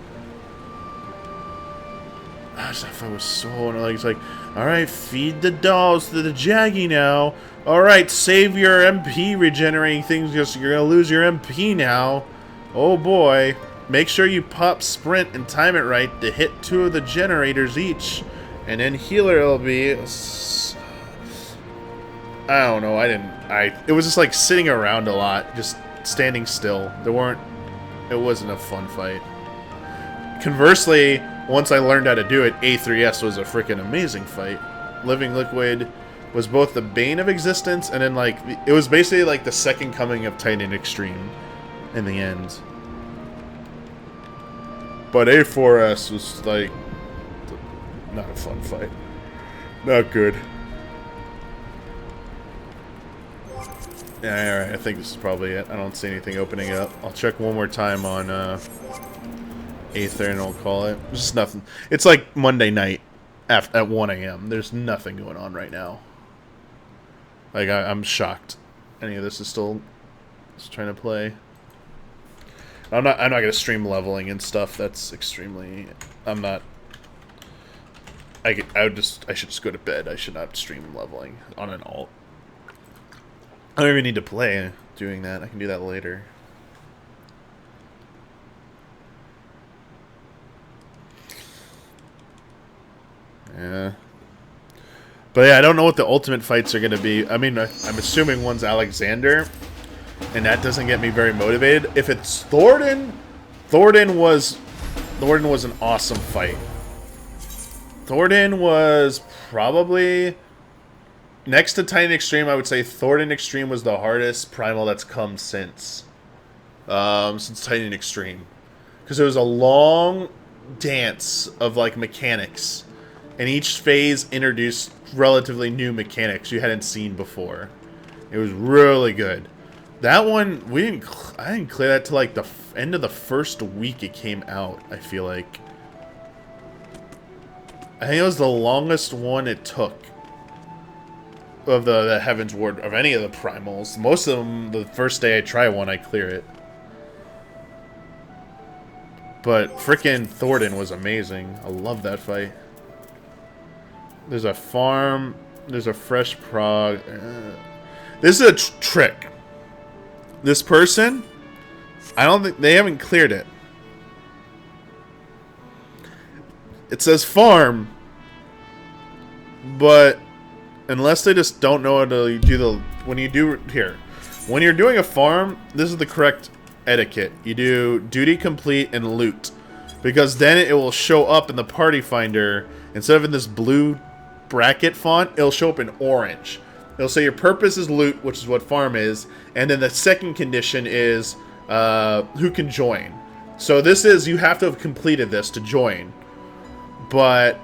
Gosh, that fight was so annoying. It's like, alright, feed the dolls to the Jaggy now. Alright, save your MP regenerating things because you're gonna lose your MP now. Oh, boy. Make sure you pop sprint and time it right to hit 2 of the generators each. And then healer will be... I don't know, it was just like sitting around a lot, just standing still. It wasn't a fun fight. Conversely, once I learned how to do it, A3S was a freaking amazing fight. Living Liquid was both the bane of existence and then, like, it was basically like the second coming of Titan Extreme in the end. But A4S was, like, not a fun fight. Not good. Yeah, alright, I think this is probably it. I don't see anything opening up. I'll check one more time on Aether and I'll call it. There's just nothing. It's like Monday night at 1 a.m. There's nothing going on right now. Like, I'm shocked. Any of this is still just trying to play. I'm not gonna stream leveling and stuff. That's extremely... I'm not... I should just go to bed. I should not stream leveling on an alt. I don't even need to play doing that. I can do that later. Yeah. But yeah, I don't know what the ultimate fights are going to be. I mean, I'm assuming one's Alexander, and that doesn't get me very motivated. If it's Thornton, Thornton was an awesome fight. Thornton was probably... Next to Titan Extreme, I would say Thornton Extreme was the hardest primal that's come since Titan Extreme. Because it was a long dance of, like, mechanics. And each phase introduced relatively new mechanics you hadn't seen before. It was really good. That one, I didn't clear that till, like, the end of the first week it came out, I feel like. I think it was the longest one it took. Of the Heaven's Ward, of any of the primals. Most of them, the first day I try one, I clear it. But frickin' Thornton was amazing. I love that fight. There's a farm. There's a fresh prog. This is a trick. This person, I don't think, they haven't cleared it. It says farm, but unless they just don't know how to do the... When you're doing a farm, this is the correct etiquette. You do duty complete and loot. Because then it will show up in the party finder. Instead of in this blue bracket font, it'll show up in orange. It'll say your purpose is loot, which is what farm is. And then the second condition is who can join. So this is, you have to have completed this to join. But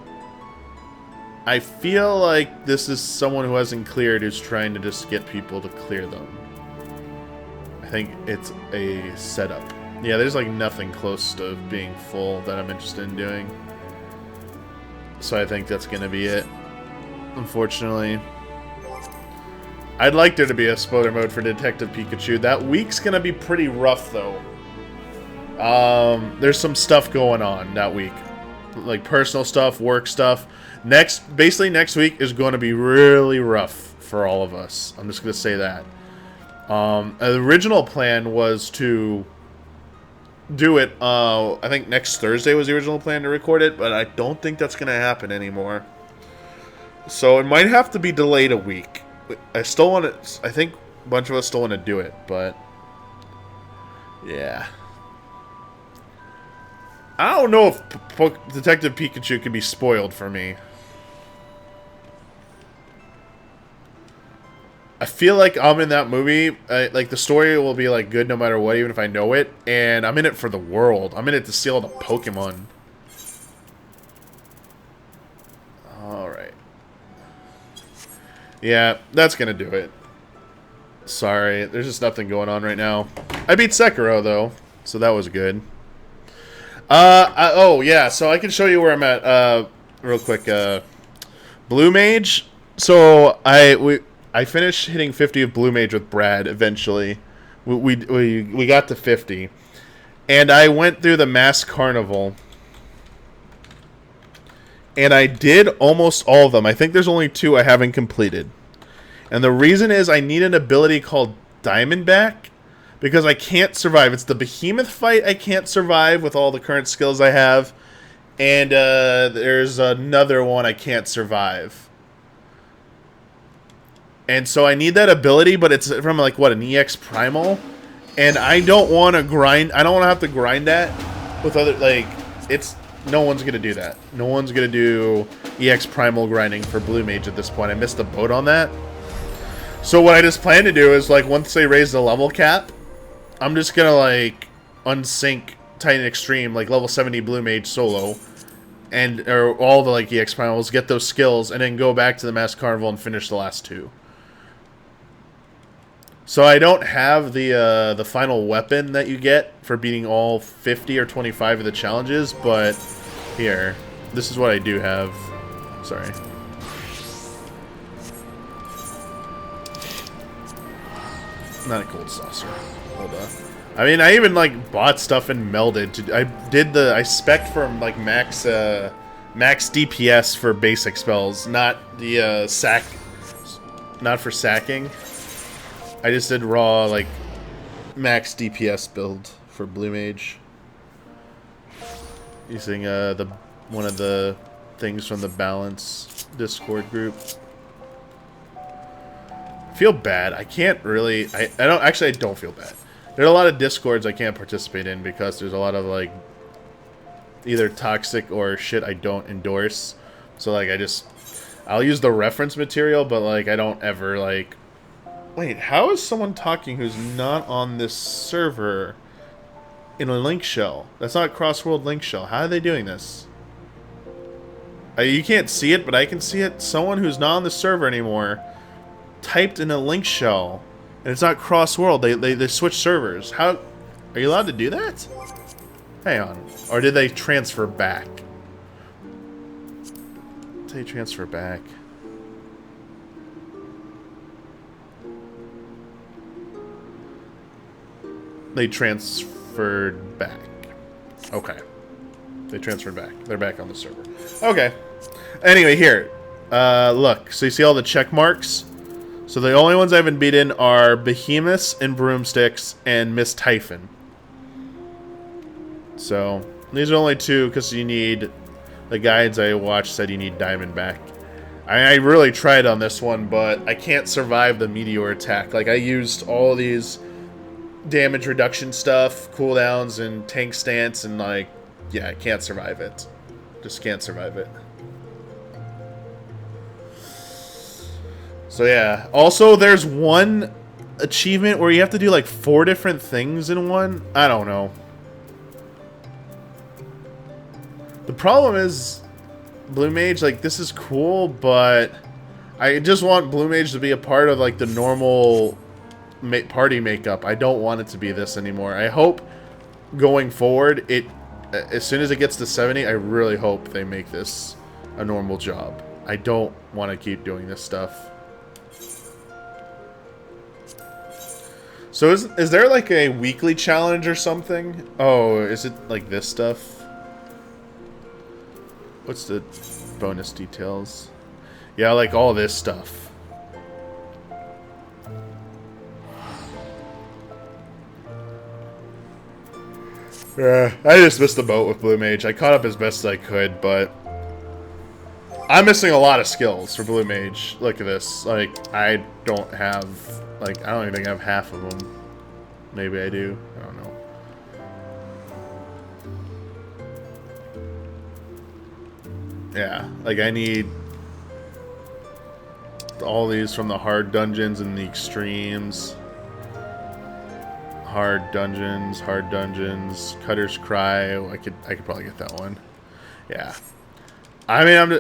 I feel like this is someone who hasn't cleared who's trying to just get people to clear them. I think it's a setup. Yeah, there's like nothing close to being full that I'm interested in doing. So I think that's going to be it, unfortunately. I'd like there to be a spoiler mode for Detective Pikachu. That week's going to be pretty rough, though. There's some stuff going on that week. Like personal stuff, work stuff. Basically next week is going to be really rough for all of us. I'm just going to say that. The original plan was to do it, I think next Thursday was the original plan to record it, but I don't think that's going to happen anymore. So it might have to be delayed a week. I still want to, I think a bunch of us still want to do it, but yeah. I don't know if Detective Pikachu can be spoiled for me. I feel like I'm in that movie. Like, the story will be, like, good no matter what, even if I know it. And I'm in it for the world. I'm in it to see all the Pokemon. Alright. Yeah, that's gonna do it. Sorry, there's just nothing going on right now. I beat Sekiro, though, so that was good. Oh, yeah, so I can show you where I'm at, real quick. Blue Mage. So, I finished hitting 50 of Blue Mage with Brad, eventually. We got to 50. And I went through the Mass Carnival. And I did almost all of them. I think there's only 2 I haven't completed. And the reason is I need an ability called Diamondback. Because I can't survive. It's the Behemoth fight I can't survive with all the current skills I have. And there's another one I can't survive. And so I need that ability, but it's from, like, what, an EX Primal? And I don't want to grind... I don't want to have to grind that with other... Like, it's... No one's going to do that. No one's going to do EX Primal grinding for Blue Mage at this point. I missed the boat on that. So what I just plan to do is, like, once they raise the level cap, I'm just going to, like, unsync Titan Extreme, like, level 70 Blue Mage solo, or all the, like, EX Primals, get those skills, and then go back to the Mass Carnival and finish the last 2. So I don't have the final weapon that you get for beating all 50 or 25 of the challenges, but here, this is what I do have. Sorry. Not a gold saucer. Hold on. I mean, I even, like, bought stuff and melded. I spec'd for, like, max DPS for basic spells, not the not for sacking. I just did raw, like, max DPS build for Blue Mage. Using one of the things from the Balance Discord group. I feel bad. I can't really... I don't feel bad. There are a lot of Discords I can't participate in because there's a lot of, like, either toxic or shit I don't endorse. So, like, I'll use the reference material, but, like, I don't ever, like... Wait, how is someone talking who's not on this server in a link shell? That's not cross-world link shell. How are they doing this? You can't see it, but I can see it. Someone who's not on the server anymore typed in a link shell, and it's not cross-world. They switch servers. How... Are you allowed to do that? Hang on. Or did they transfer back? Did they transfer back? They transferred back. Okay. They transferred back. They're back on the server. Okay. Anyway, here. Look. So you see all the check marks? So the only ones I haven't beaten are Behemoths and Broomsticks and Miss Typhon. So, these are only 2 because you need... The guides I watched said you need Diamondback. I really tried on this one, but I can't survive the Meteor attack. Like, I used all these... damage reduction stuff, cooldowns, and tank stance, and, like, yeah, I can't survive it. Just can't survive it. So, yeah. Also, there's one achievement where you have to do, like, 4 different things in one. I don't know. The problem is, Blue Mage, like, this is cool, but I just want Blue Mage to be a part of, like, the normal... party makeup. I don't want it to be this anymore. I hope going forward, as soon as it gets to 70, I really hope they make this a normal job. I don't want to keep doing this stuff. So is there like a weekly challenge or something? Oh, is it like this stuff? What's the bonus details? Yeah, like all this stuff. Yeah, I just missed the boat with Blue Mage. I caught up as best as I could, but I'm missing a lot of skills for Blue Mage. Look at this. Like, I don't have, like, I don't even think I have half of them. Maybe I do. I don't know. Yeah, like I need all these from the hard dungeons and the extremes. Hard dungeons, Cutter's Cry. I could probably get that one. Yeah. I mean,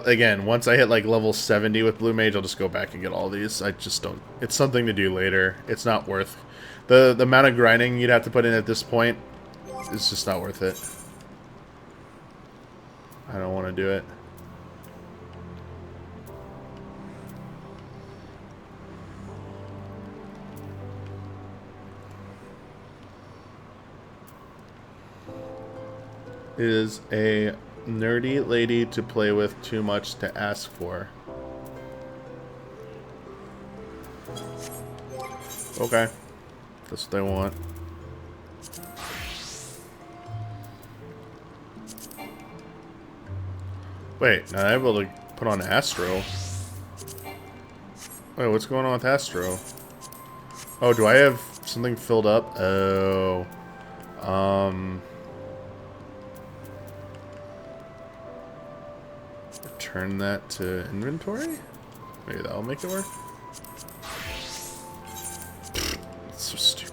again, once I hit like level 70 with Blue Mage, I'll just go back and get all these. I just don't. It's something to do later. It's not worth the amount of grinding you'd have to put in at this point. It's just not worth it. I don't want to do it. Is a nerdy lady to play with too much to ask for? Okay. That's what they want. Wait, now I'm able to put on Astro. Wait, what's going on with Astro? Oh, do I have something filled up? Oh. Return that to inventory? Maybe that'll make it work? It's so stupid.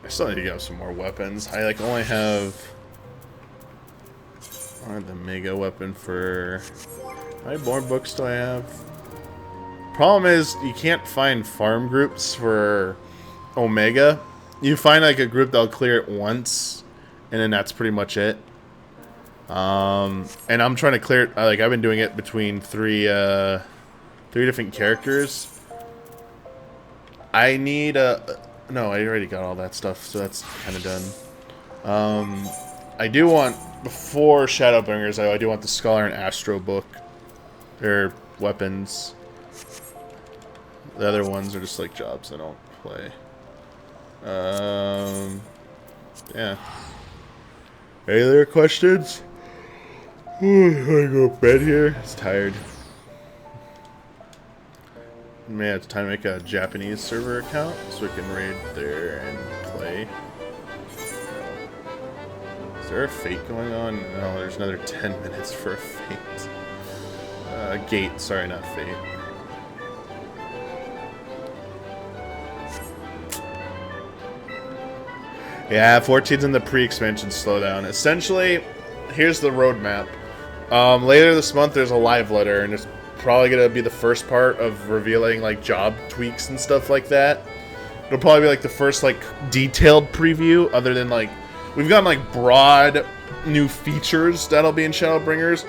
I still need to get some more weapons. I like only have the mega weapon for. How many more books do I have? Problem is you can't find farm groups for Omega. You find like a group that'll clear it once, and then that's pretty much it. And I'm trying to clear it. Like I've been doing it between three different characters. I need a. No, I already got all that stuff, so that's kind of done. I do want, before Shadowbringers, I do want the Scholar and Astro book. They're weapons. The other ones are just like jobs I don't play. Yeah. Any other questions? I'm gonna go to bed here. It's tired. Man, it's time to make a Japanese server account so we can raid there and play. Is there a fate going on? No, there's another 10 minutes for a fate. Gate, sorry, not fate. Yeah, 14's in the pre-expansion slowdown. Essentially, here's the roadmap. Later this month, there's a live letter, and it's probably gonna be the first part of revealing like job tweaks and stuff like that. It'll probably be like the first like detailed preview, other than like we've gotten like broad new features that'll be in Shadowbringers.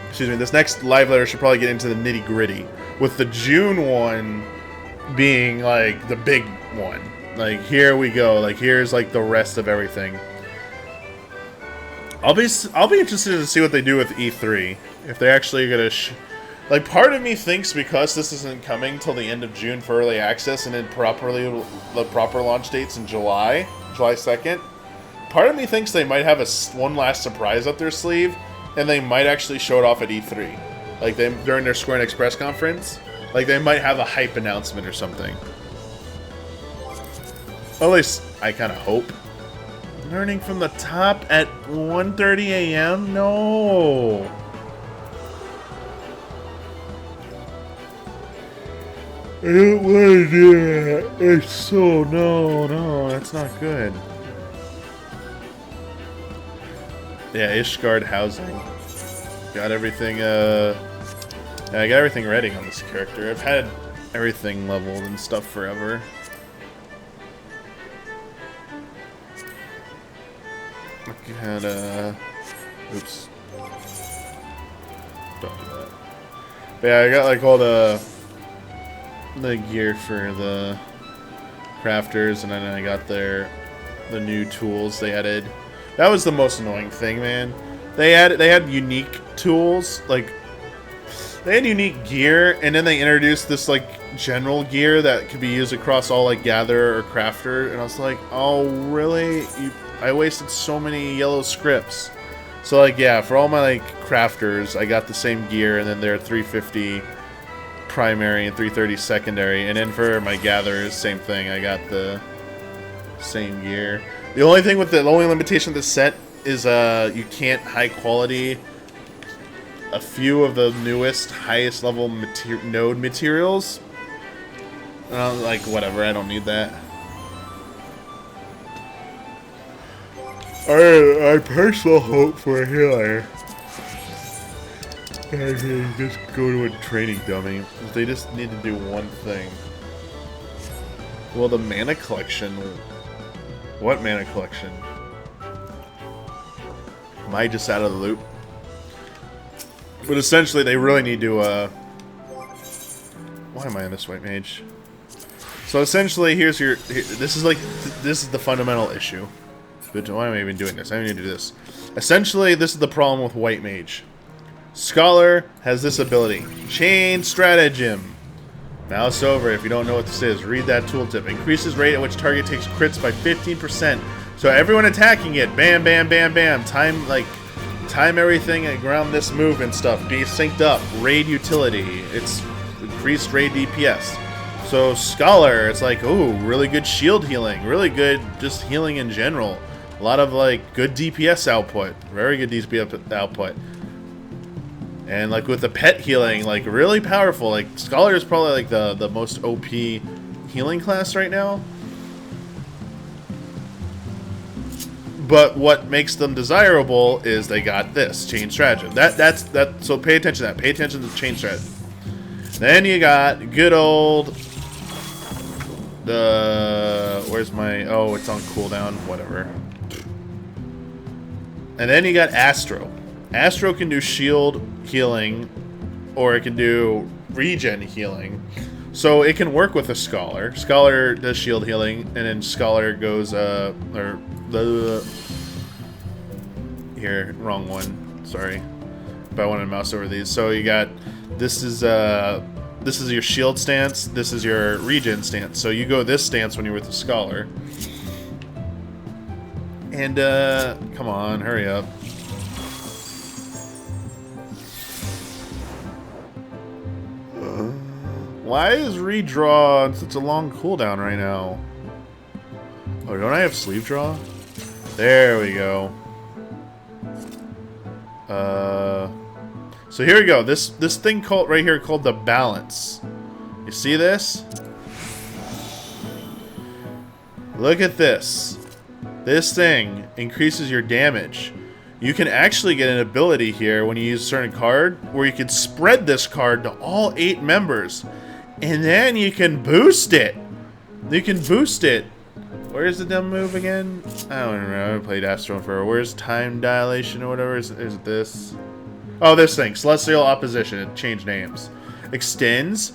Excuse me. This next live letter should probably get into the nitty gritty, with the June one being like the big one. Like here we go. Like here's like the rest of everything. I'll be interested to see what they do with E3. If they're actually gonna, like, part of me thinks because this isn't coming till the end of June for early access, and then the proper launch dates in July 2nd. Part of me thinks they might have one last surprise up their sleeve, and they might actually show it off at E3, like during their Square Enix press conference. Like they might have a hype announcement or something. At least I kind of hope. Learning from the top at 1:30 a.m. No. I don't want to do that. It's so no, that's not good. Yeah, Ishgard housing. Got everything, yeah, I got everything ready on this character. I've had everything leveled and stuff forever. I had, oops. Don't do that. But yeah, I got like all the gear for the crafters, and then I got the new tools they added. That was the most annoying thing, man. They had unique tools, like they had unique gear, and then they introduced this like general gear that could be used across all like gatherer or crafter, and I was like, oh really? I wasted so many yellow scripts. So like yeah, for all my like crafters, I got the same gear, and then they're 350 primary and 330 secondary, and then for my gatherers, same thing. I got the same gear. The only thing with the only limitation of the set is you can't high quality a few of the newest, highest level node materials. Like whatever, I don't need that. I personal hope for a healer. I can just go to a training dummy. They just need to do one thing. Well, the mana collection. What mana collection? Am I just out of the loop? But essentially, they really need to, why am I in this white mage? So essentially, here's your... this is the fundamental issue. But why am I even doing this? I need to do this. Essentially, this is the problem with white mage. Scholar has this ability. Chain Stratagem. Mouse over if you don't know what this is. Read that tooltip. Increases rate at which target takes crits by 15%. So everyone attacking it, bam, bam, bam, bam. Time everything around this move and stuff. Be synced up. Raid utility. It's increased raid DPS. So Scholar, it's like, ooh, really good shield healing. Really good just healing in general. A lot of like good DPS output. Very good DPS output. And like with the pet healing, like really powerful. Like Scholar is probably like the most OP healing class right now. But what makes them desirable is they got this chain stratagem. So pay attention to that. Pay attention to the chain stratagem. Then you got good old where's my it's on cooldown, whatever. And then you got Astro. Astro can do shield healing, or it can do regen healing. So it can work with a Scholar. Scholar does shield healing, and then Scholar goes, here, wrong one. Sorry. If I wanted to mouse over these. So you got, this is your shield stance, this is your regen stance. So you go this stance when you're with the Scholar. And, come on, hurry up. Why is redraw on such a long cooldown right now? Oh, don't I have sleeve draw? There we go. So here we go. This thing called right here called the balance. You see this? Look at this. This thing increases your damage. You can actually get an ability here when you use a certain card where you can spread this card to all 8 members. And then you can boost it. You can boost it. Where's the dumb move again? I don't remember. I haven't played Astro for. Where's time dilation or whatever? Is it this? Oh, this thing. Celestial Opposition. It changed names. Extends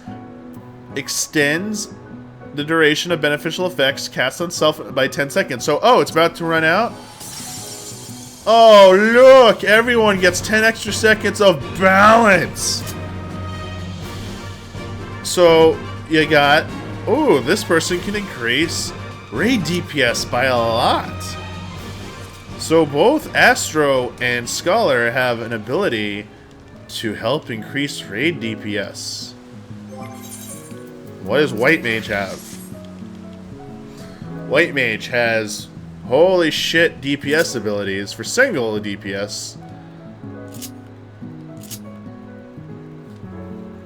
the duration of beneficial effects cast on self by 10 seconds. So, oh, it's about to run out. Oh, look! Everyone gets 10 extra seconds of balance. So, you got... oh, this person can increase raid DPS by a lot. So both Astro and Scholar have an ability to help increase raid DPS. What does White Mage have? White Mage has holy shit DPS abilities for single DPS.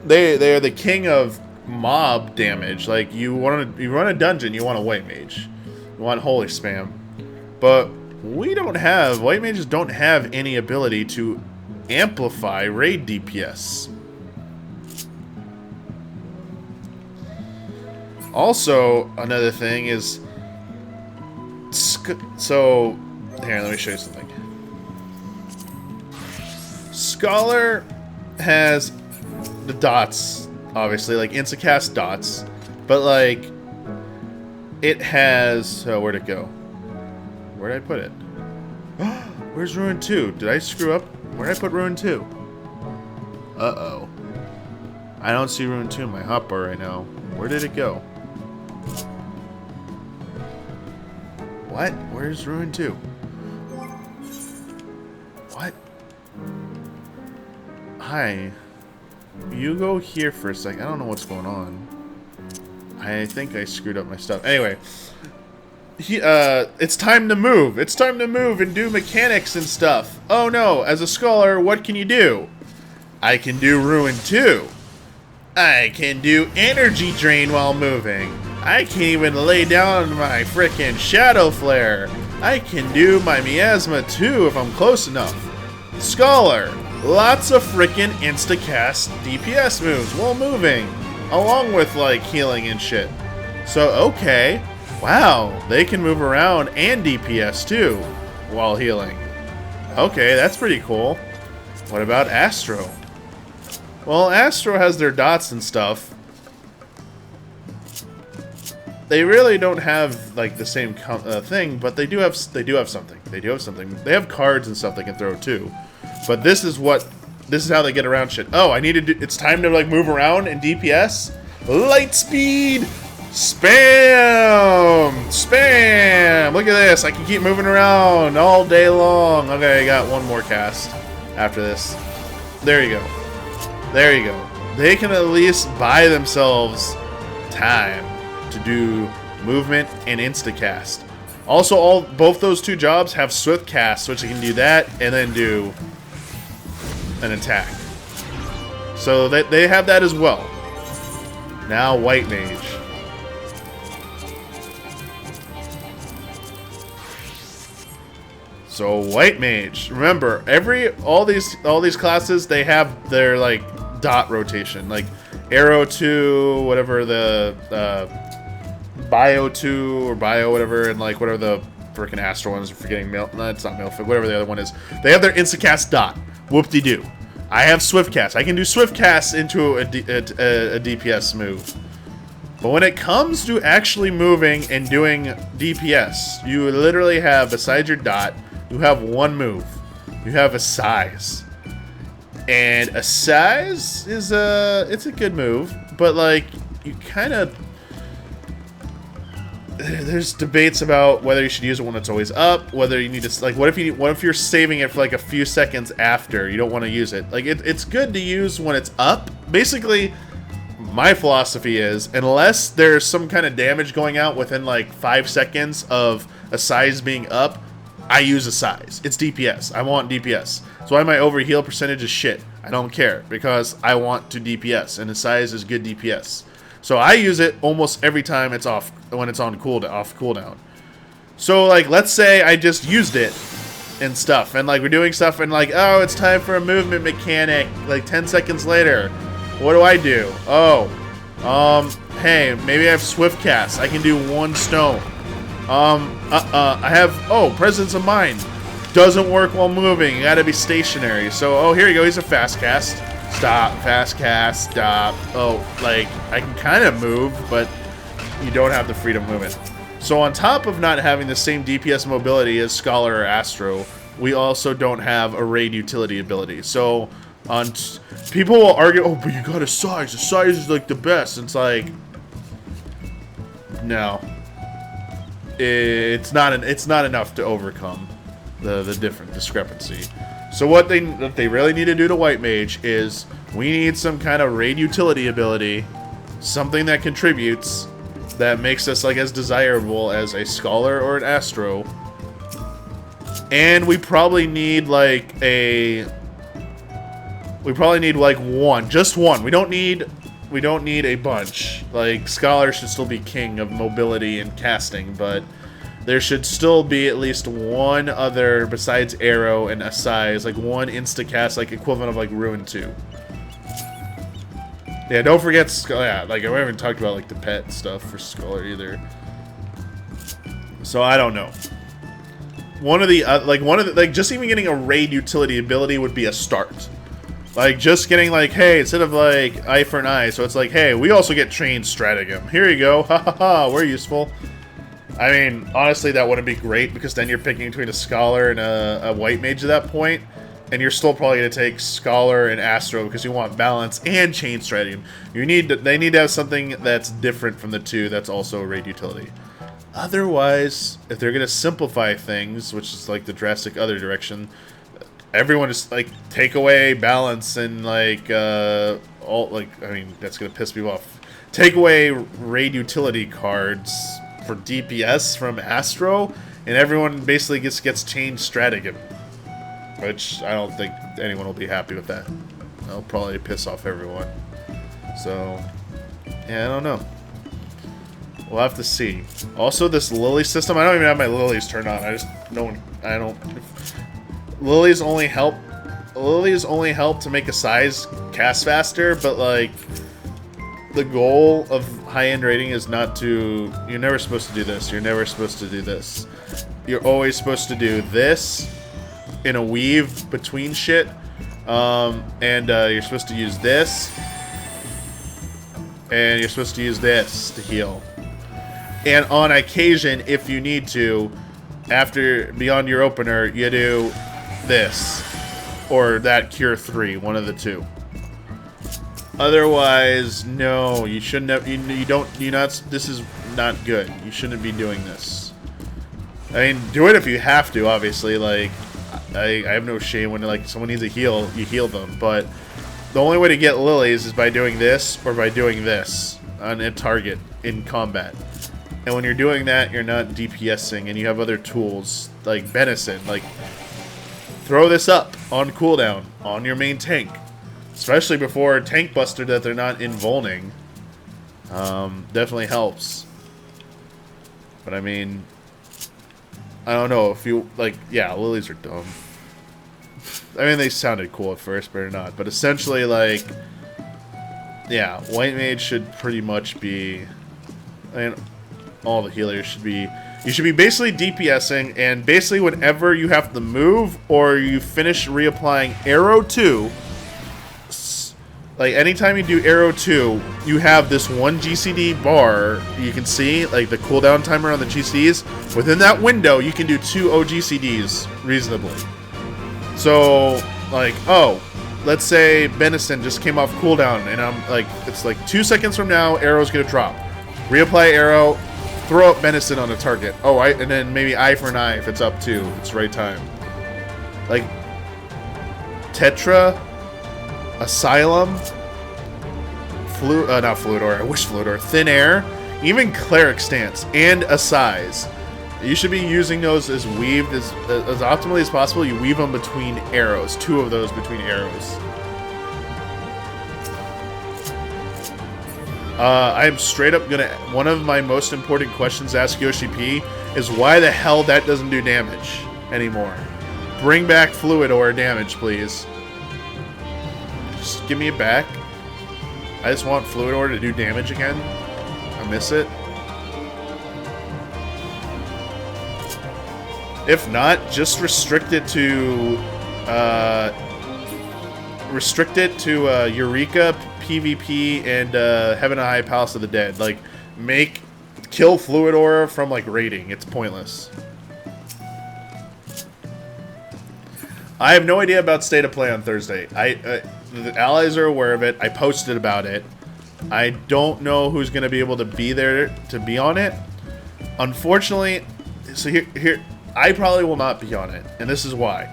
They are the king of mob damage. Like you run a dungeon, you want a White Mage, you want holy spam. But white mages don't have any ability to amplify raid DPS. Also, another thing is, so here, let me show you something. Scholar has the dots, obviously, like instacast dots, but like it has, oh, where'd it go? Where'd I put it? Where's Ruin 2? Did I screw up? Where'd I put Ruin 2? Uh-oh. I don't see Ruin 2 in my hotbar right now. Where did it go? What? Where's Ruin 2? What? Hi. You go here for a second. I don't know what's going on. I think I screwed up my stuff. Anyway. It's time to move. It's time to move and do mechanics and stuff. Oh no, as a scholar, what can you do? I can do Ruin 2. I can do energy drain while moving. I can even lay down my frickin' Shadow Flare. I can do my Miasma too if I'm close enough. Scholar, lots of frickin' insta-cast DPS moves while moving, along with like healing and shit. So okay. Wow, they can move around and DPS too, while healing. Okay, that's pretty cool. What about Astro? Well, Astro has their dots and stuff. They really don't have like the same thing, but they do have something. They do have something. They have cards and stuff they can throw too. But this is how they get around shit. Oh, I need to do. It's time to like move around and DPS. Light speed. Spam! Spam! Look at this. I can keep moving around all day long. Okay, I got one more cast after this. There you go. There you go. They can at least buy themselves time to do movement and instacast. Also, both those two jobs have swift cast, which you can do that and then do an attack. So they have that as well. Now, white mage. So white mage, remember all these classes, they have their like dot rotation, like arrow 2, whatever the bio 2 or bio whatever, and like whatever the freaking astro ones. I'm forgetting no, it's not Milfig, whatever the other one is. They have their instacast dot. Whoop-de-doo. I have swift cast. I can do swift cast into a DPS move. But when it comes to actually moving and doing DPS, you literally have, besides your dot, you have one move. You have a size. And a size is it's a good move, but like you kind of, there's debates about whether you should use it when it's always up, whether you need to, like, what if you're saving it for like a few seconds after you don't want to use it. Like it's good to use when it's up. Basically, my philosophy is, unless there's some kind of damage going out within like 5 seconds of a size being up, I use a size. It's DPS. I want DPS. So why my overheal percentage is shit. I don't care, because I want to DPS, and a size is good DPS. So I use it almost every time it's off, when it's on cooldown. So like, let's say I just used it and stuff, and like we're doing stuff, and like, oh, it's time for a movement mechanic. Like 10 seconds later, what do? Oh, hey, maybe I have swift cast. I can do one stone. I have, oh, presence of mind. Doesn't work while moving. You gotta be stationary. So, oh, here you go. He's a fast cast. Stop. Fast cast. Stop. Oh, like, I can kind of move, but you don't have the freedom movement. So on top of not having the same DPS mobility as Scholar or Astro, we also don't have a raid utility ability. So on people will argue, oh, but you got a size. The size is like the best. And it's like, no. It's not enough to overcome the different discrepancy. So what they really need to do to white mage is, we need some kind of raid utility ability, something that contributes, that makes us like as desirable as a scholar or an astro. And we probably need like one, just one. We don't need a bunch. Like, scholar should still be king of mobility and casting, but there should still be at least one other besides Arrow and Asai's, like one insta-cast, like equivalent of like Ruin 2. Yeah, don't forget yeah, like I haven't talked about like the pet stuff for Scholar either. So I don't know. Like just even getting a raid utility ability would be a start. Like just getting like, hey, instead of like eye for an eye, so it's like, hey, we also get trained stratagem. Here you go, ha ha ha, we're useful. I mean, honestly, that wouldn't be great because then you're picking between a Scholar and a White Mage at that point, and you're still probably going to take Scholar and Astro because you want balance and chain stratagem. They need to have something that's different from the two that's also a raid utility. Otherwise, if they're going to simplify things, which is like the drastic other direction, everyone just like take away balance and like I mean, that's going to piss people off. Take away raid utility cards for DPS from Astro, and everyone basically gets changed stratagem. Which I don't think anyone will be happy with that. That'll probably piss off everyone. So, yeah, I don't know. We'll have to see. Also, this Lily system, I don't even have my Lilies turned on. Lilies only help to make a size cast faster, but like the goal of high-end rating is not to... You're never supposed to do this. You're never supposed to do this. You're always supposed to do this in a weave between shit. You're supposed to use this. And you're supposed to use this to heal. And on occasion, if you need to, beyond your opener, you do this. Or that Cure 3, one of the two. Otherwise, no, you shouldn't have, this is not good. You shouldn't be doing this. I mean, do it if you have to, obviously, like, I have no shame when, like, someone needs a heal, you heal them, but the only way to get Lilies is by doing this, or by doing this on a target in combat. And when you're doing that, you're not DPSing, and you have other tools, like Benison, like, throw this up on cooldown, on your main tank. Especially before Tank Buster that they're not invulning. Definitely helps. But I mean, I don't know if you, like, yeah, Lilies are dumb. I mean, they sounded cool at first, but they're not. But essentially, like, yeah, White Mage should pretty much be, I mean, all the healers should be, you should be basically DPSing, and basically whenever you have to move or you finish reapplying Arrow 2, like, anytime you do Arrow 2, you have this one GCD bar, you can see, like, the cooldown timer on the GCDs. Within that window, you can do 2 OGCDs reasonably. So, like, oh, let's say Benison just came off cooldown, and I'm, like, it's like 2 seconds from now, Arrow's gonna drop. Reapply Arrow, throw up Benison on a target. Oh, and then maybe eye for an eye if it's up too. It's the right time. Like, Tetra... Asylum, not Fluidor, I wish Fluidor, Thin Air, even Cleric Stance, and Asai's. You should be using those as weaved as optimally as possible. You weave them between arrows, 2 of those between arrows. I'm straight up gonna, one of my most important questions to ask Yoshi P is why the hell that doesn't do damage anymore. Bring back Fluidor damage, please. Just give me it back. I just want Fluidor to do damage again. I miss it. If not, just restrict it to Eureka, PvP, and Heaven and High Palace of the Dead. Like, kill Fluidor from, like, raiding. It's pointless. I have no idea about State of Play on Thursday. The allies are aware of it. I posted about it. I don't know who's going to be able to be there to be on it. Unfortunately, so here, I probably will not be on it, and this is why.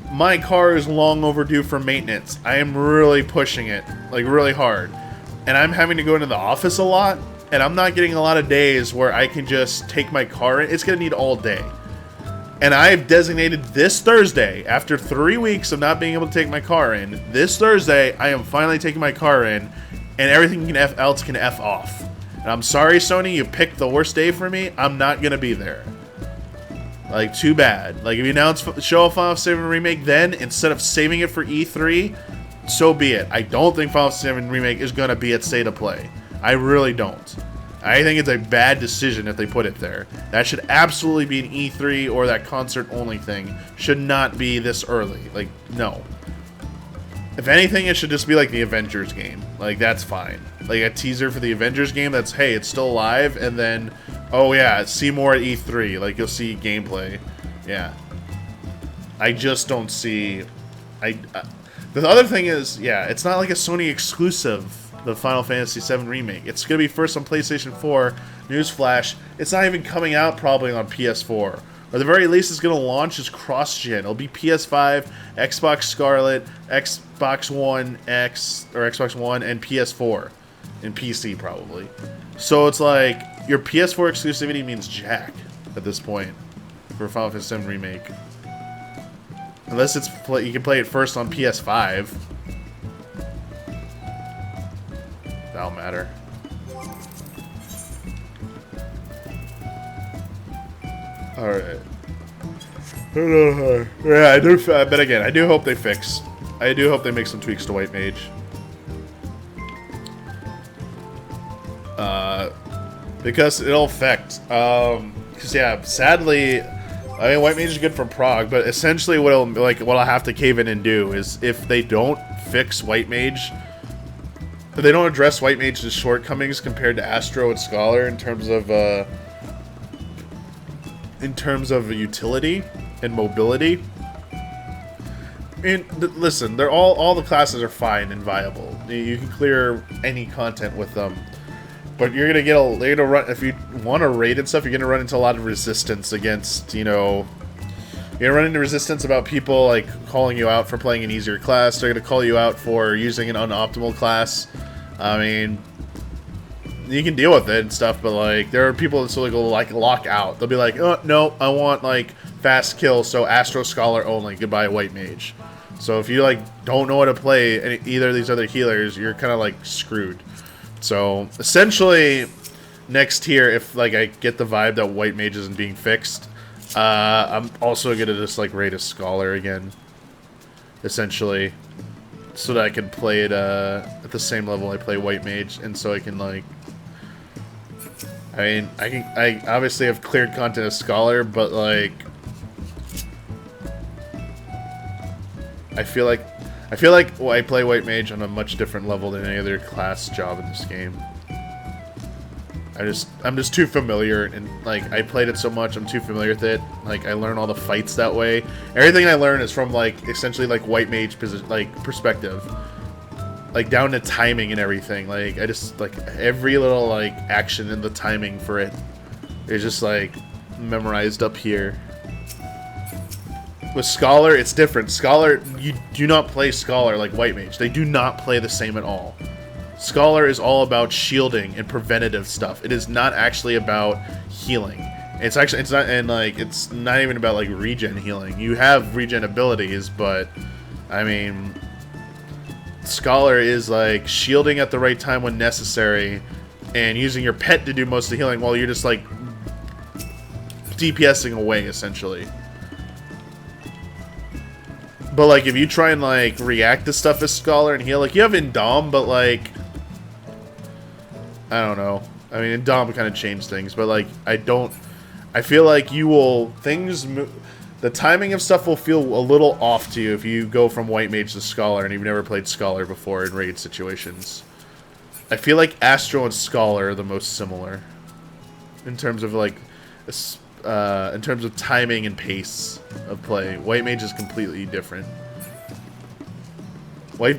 My car is long overdue for maintenance. I am really pushing it, like really hard. And I'm having to go into the office a lot, and I'm not getting a lot of days where I can just take my car in. It's going to need all day. And I've designated this Thursday, after 3 weeks of not being able to take my car in, this Thursday, I am finally taking my car in, and everything else can F off. And I'm sorry, Sony, you picked the worst day for me. I'm not going to be there. Like, too bad. Like, if you announce show off Final Fantasy VII Remake, then instead of saving it for E3, so be it. I don't think Final Fantasy VII Remake is gonna be at State of Play. I really don't. I think it's a bad decision if they put it there. That should absolutely be an E3 or that concert only thing. Should not be this early. Like, no. If anything, it should just be like the Avengers game. Like, that's fine. Like a teaser for the Avengers game that's, hey, it's still live, and then, oh yeah, see more at E3. Like, you'll see gameplay. Yeah. I just don't see... the other thing is, yeah, it's not like a Sony exclusive, the Final Fantasy VII Remake. It's going to be first on PlayStation 4. Newsflash, it's not even coming out probably on PS4. Or at the very least, it's going to launch as cross-gen. It'll be PS5, Xbox Scarlet, Xbox One X, or Xbox One, and PS4. And PC, probably. So it's like, your PS4 exclusivity means jack at this point for Final Fantasy VII Remake. Unless it's you can play it first on PS5. That'll matter. Alright. Yeah, I do. But again, I do hope they fix. I do hope they make some tweaks to White Mage. Because it'll affect. Because yeah, sadly, I mean, White Mage is good for prog, but essentially what I'll have to cave in and do is if they don't fix White Mage, if they don't address White Mage's shortcomings compared to Astro and Scholar in terms of utility and mobility. I mean, listen, they're all the classes are fine and viable. You can clear any content with them. But you're gonna run, if you want to raid and stuff, you're gonna run into a lot of resistance against, you know, you're gonna run into resistance about people like calling you out for playing an easier class. They're gonna call you out for using an unoptimal class. I mean, you can deal with it and stuff, but like there are people that sort of go like lock out. They'll be like, oh no, I want like fast kill, so Astro Scholar only. Goodbye, White Mage. So if you like don't know how to play either of these other healers, you're kind of like screwed. So, essentially, next tier, if, like, I get the vibe that White Mage isn't being fixed, I'm also gonna just, like, raid a Scholar again. Essentially. So that I can play it, at the same level I play White Mage, and so I can, like... I mean, I obviously have cleared content as Scholar, but, like... I feel like I play White Mage on a much different level than any other class job in this game. I'm just too familiar, and like I played it so much, I'm too familiar with it. Like I learn all the fights that way. Everything I learn is from like essentially like White Mage perspective, like down to timing and everything. Like I just like every little like action and the timing for it is just like memorized up here. With Scholar, it's different. Scholar, you do not play Scholar like White Mage. They do not play the same at all. Scholar is all about shielding and preventative stuff. It is not actually about healing. It's not even about like regen healing. You have regen abilities, but I mean, Scholar is like shielding at the right time when necessary and using your pet to do most of the healing while you're just like DPSing away essentially. But, like, if you try and, like, react to stuff as Scholar and heal, like, you have Indom, but, like, I don't know. I mean, Indom kind of changed things, but, like, I feel like you will, the timing of stuff will feel a little off to you if you go from White Mage to Scholar and you've never played Scholar before in raid situations. I feel like Astro and Scholar are the most similar in terms of, like, in terms of timing and pace of play. White Mage is completely different. I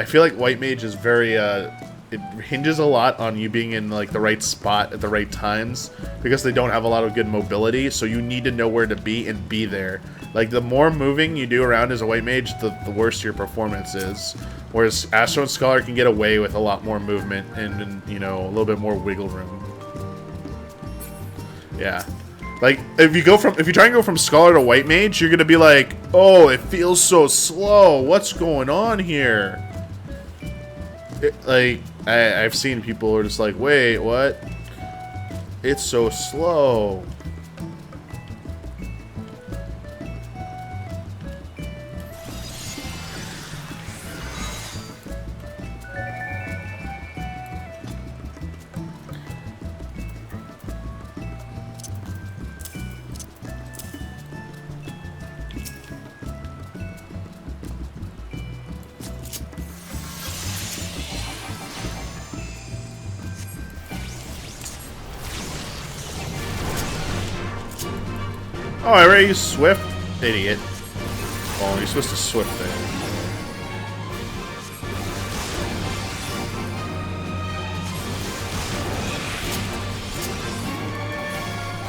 feel like White Mage is very, it hinges a lot on you being in, like, the right spot at the right times, because they don't have a lot of good mobility, so you need to know where to be and be there. Like, the more moving you do around as a White Mage, the worse your performance is. Whereas Astro and Scholar can get away with a lot more movement and you know, a little bit more wiggle room. Yeah. Like, if you try and go from Scholar to White Mage, you're gonna be like, oh, it feels so slow. What's going on here? I've seen people who are just like, wait, what? It's so slow. Oh, I already used Swift? Idiot. Oh, you're supposed to Swift there.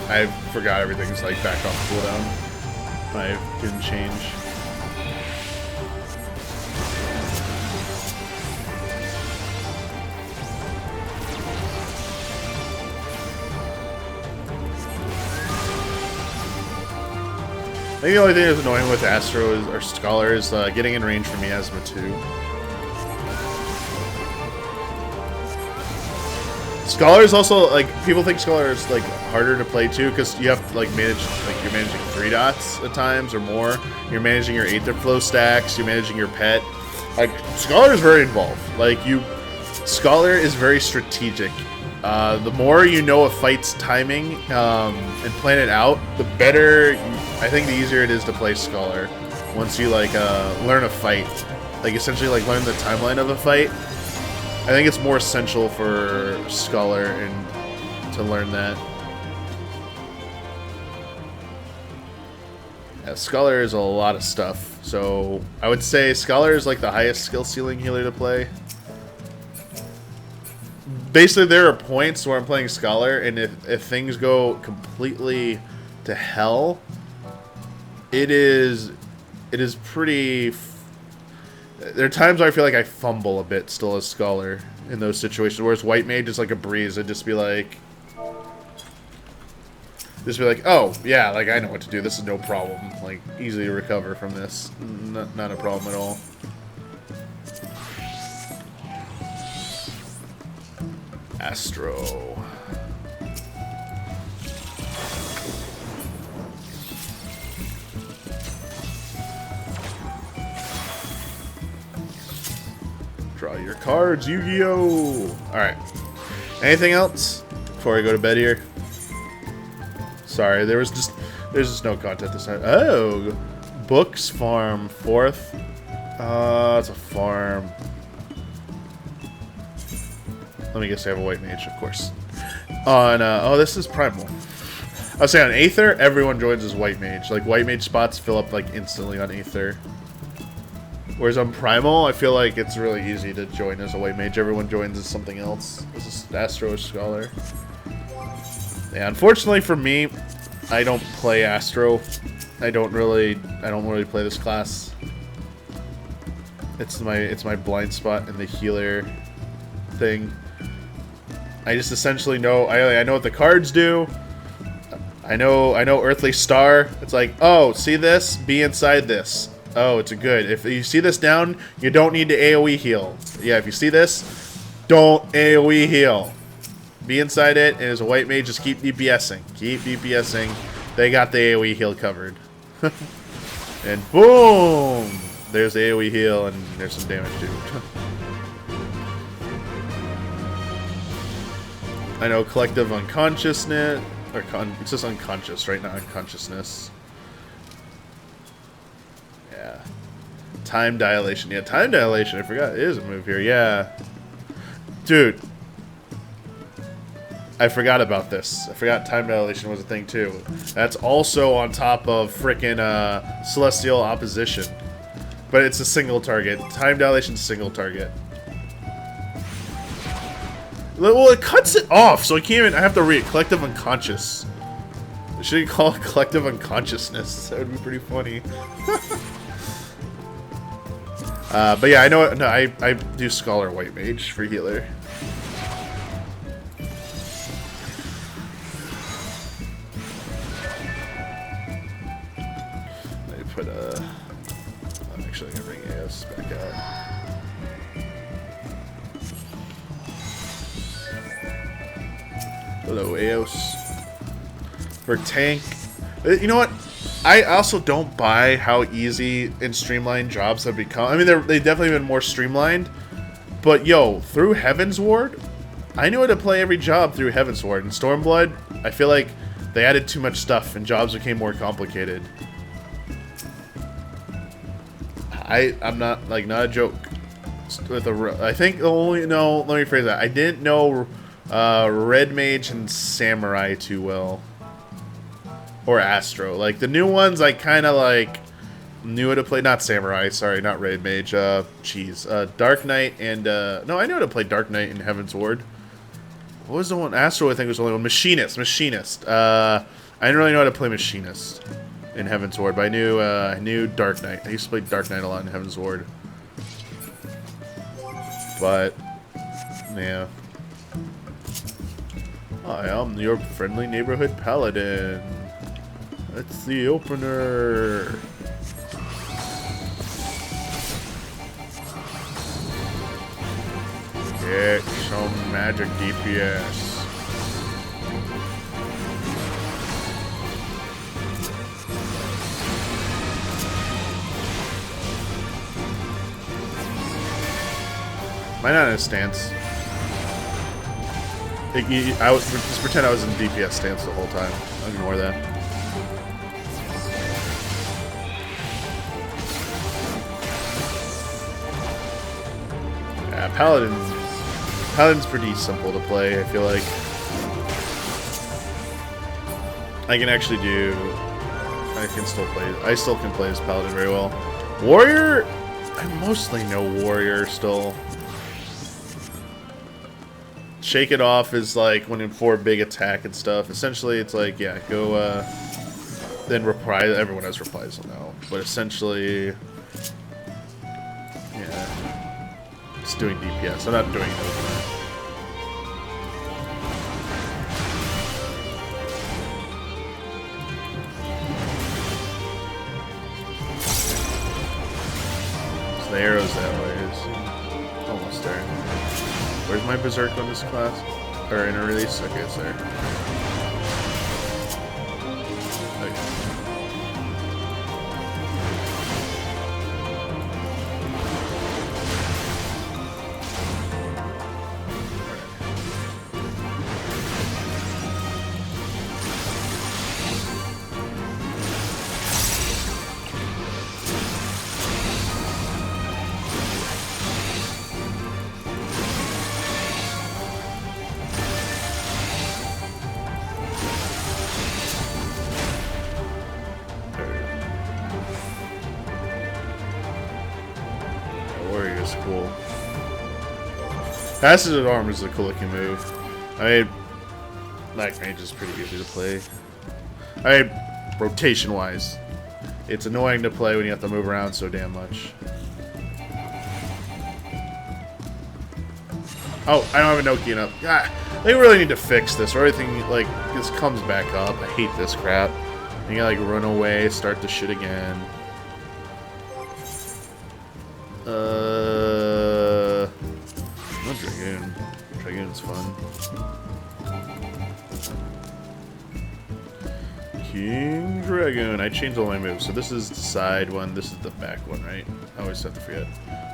I forgot everything's like back off cooldown. I didn't change. I think the only thing that's annoying with Astro is, or Scholar is getting in range for Miasma too. Scholar is also like people think Scholar is like harder to play too because you have to like manage like you're managing 3 dots at times or more. You're managing your Aether Flow stacks. You're managing your pet. Like Scholar is very involved. Like Scholar is very strategic. The more you know a fight's timing and plan it out, the better. I think the easier it is to play Scholar once you like learn a fight, like essentially like learn the timeline of a fight. I think it's more essential for Scholar and to learn that. Yeah, Scholar is a lot of stuff, so I would say Scholar is like the highest skill ceiling healer to play. Basically, there are points where I'm playing Scholar, and if things go completely to hell, it is pretty. There are times where I feel like I fumble a bit still as Scholar in those situations. Whereas White Mage is like a breeze. I'd just be like, oh yeah, like I know what to do. This is no problem. Like easily recover from this. Not a problem at all. Astro. Draw your cards, Yu-Gi-Oh! Alright. Anything else before I go to bed here? Sorry, there's just no content this time. Oh! Books farm 4th. It's a farm. Let me guess, I have a White Mage, of course. On, oh, this is Primal. I was saying on Aether, everyone joins as White Mage. Like, White Mage spots fill up, like, instantly on Aether. Whereas on Primal, I feel like it's really easy to join as a White Mage. Everyone joins as something else. This is Astro or Scholar. Yeah, unfortunately for me, I don't play Astro. I don't really play this class. It's my blind spot in the healer thing. I just essentially know I know what the cards do. I know Earthly Star. It's like, oh, see this? Be inside this. Oh, it's a good. If you see this down, you don't need to AoE heal. Yeah, if you see this, don't AoE heal. Be inside it, and as a White Mage, just keep DPSing. Keep DPSing. They got the AoE heal covered. And boom! There's the AoE heal, and there's some damage too. I know Collective Unconsciousness, or it's just unconscious, right? Not unconsciousness. Yeah. Time Dilation. Yeah, Time Dilation. I forgot it is a move here. Yeah. Dude. I forgot about this. I forgot Time Dilation was a thing too. That's also on top of frickin' Celestial Opposition. But it's a single target. Time Dilation's single target. Well, it cuts it off, so I can't even. I have to read it. Collective Unconscious. Should you call it Collective Unconsciousness? That would be pretty funny. But yeah, I know. No, I do Scholar White Mage for healer. Let me put a. I'm actually gonna bring AS back out. Hello, Eos. For tank. You know what? I also don't buy how easy and streamlined jobs have become. I mean, they definitely been more streamlined. But yo, through Heaven's Ward, I knew how to play every job through Heaven's Ward. In Stormblood, I feel like they added too much stuff and jobs became more complicated. I'm not, like, not a joke. With I think the only, no, let me phrase that. I didn't know Red Mage and Samurai too well. or Astro. Like the new ones, I kind of like knew how to play. Not Samurai, sorry, not Raid Mage. Dark Knight and no, I knew how to play Dark Knight and Heaven's Ward. What was the one? Astro, I think was the only one. Machinist. I didn't really know how to play Machinist in Heaven's Ward, but I knew Dark Knight. I used to play Dark Knight a lot in Heaven's Ward. But yeah. Hi, I'm your friendly neighborhood paladin. That's the opener. Get some magic DPS. Might not in a stance. I was just pretend I was in DPS stance the whole time. I'll ignore that. Yeah, Paladin's pretty simple to play. I feel like I can actually do. I still can play as Paladin very well. Warrior, I mostly know Warrior still. Shake It Off is like when in for big attack and stuff. Essentially, it's like, yeah, go, then reply. Everyone has replies now. But essentially, yeah, just doing DPS. I'm not doing it overnight. So the arrow's that way. It's almost there. Where's my Berserk on this class? Or in a release? Okay, it's there. Okay. Cool. Passage of Armor is a cool looking move. I mean, Black Mage is pretty easy to play. I mean, rotation wise, it's annoying to play when you have to move around so damn much. Oh, I don't have a Noki up. God, they really need to fix this, or everything like this comes back up. I hate this crap. You gotta like run away, start the shit again. Not Dragoon. Dragoon's fun. King Dragoon. I changed all my moves. So this is the side one. This is the back one, right? I always have to forget.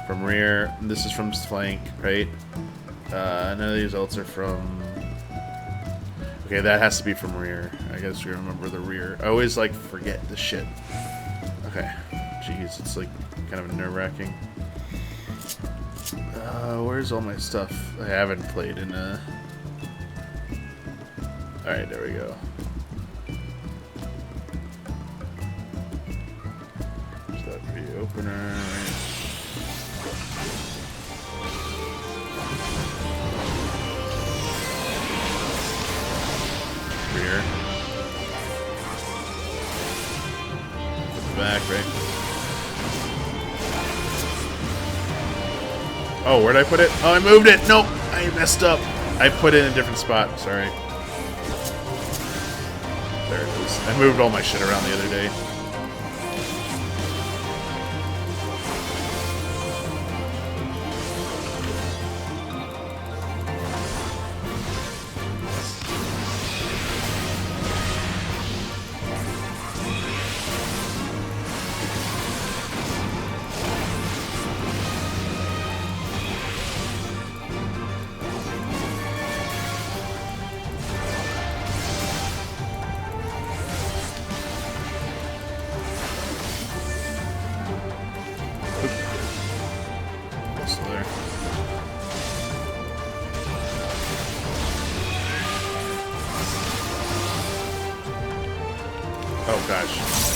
From rear. This is from flank, right? None of these ults are from... Okay, that has to be from rear. I guess you remember the rear. I always, like, forget the shit. Okay. Jeez, it's, like, kind of nerve-wracking. Where's all my stuff? I haven't played in, Alright, there we go. Is that the opener? Rear. Put the back, right? Oh, where'd I put it? Oh, I moved it! Nope! I messed up! I put it in a different spot, sorry. There it is. I moved all my shit around the other day. Oh gosh.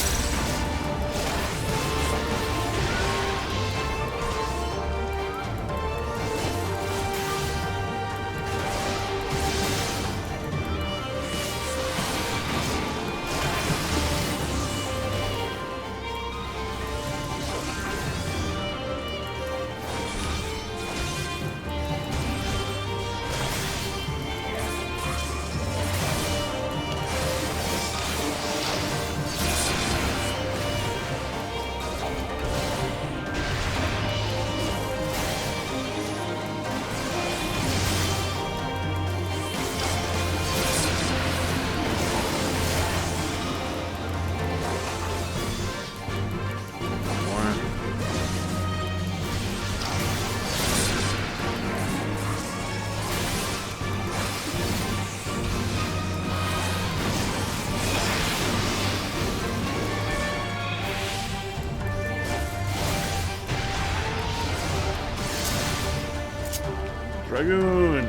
Dragoon!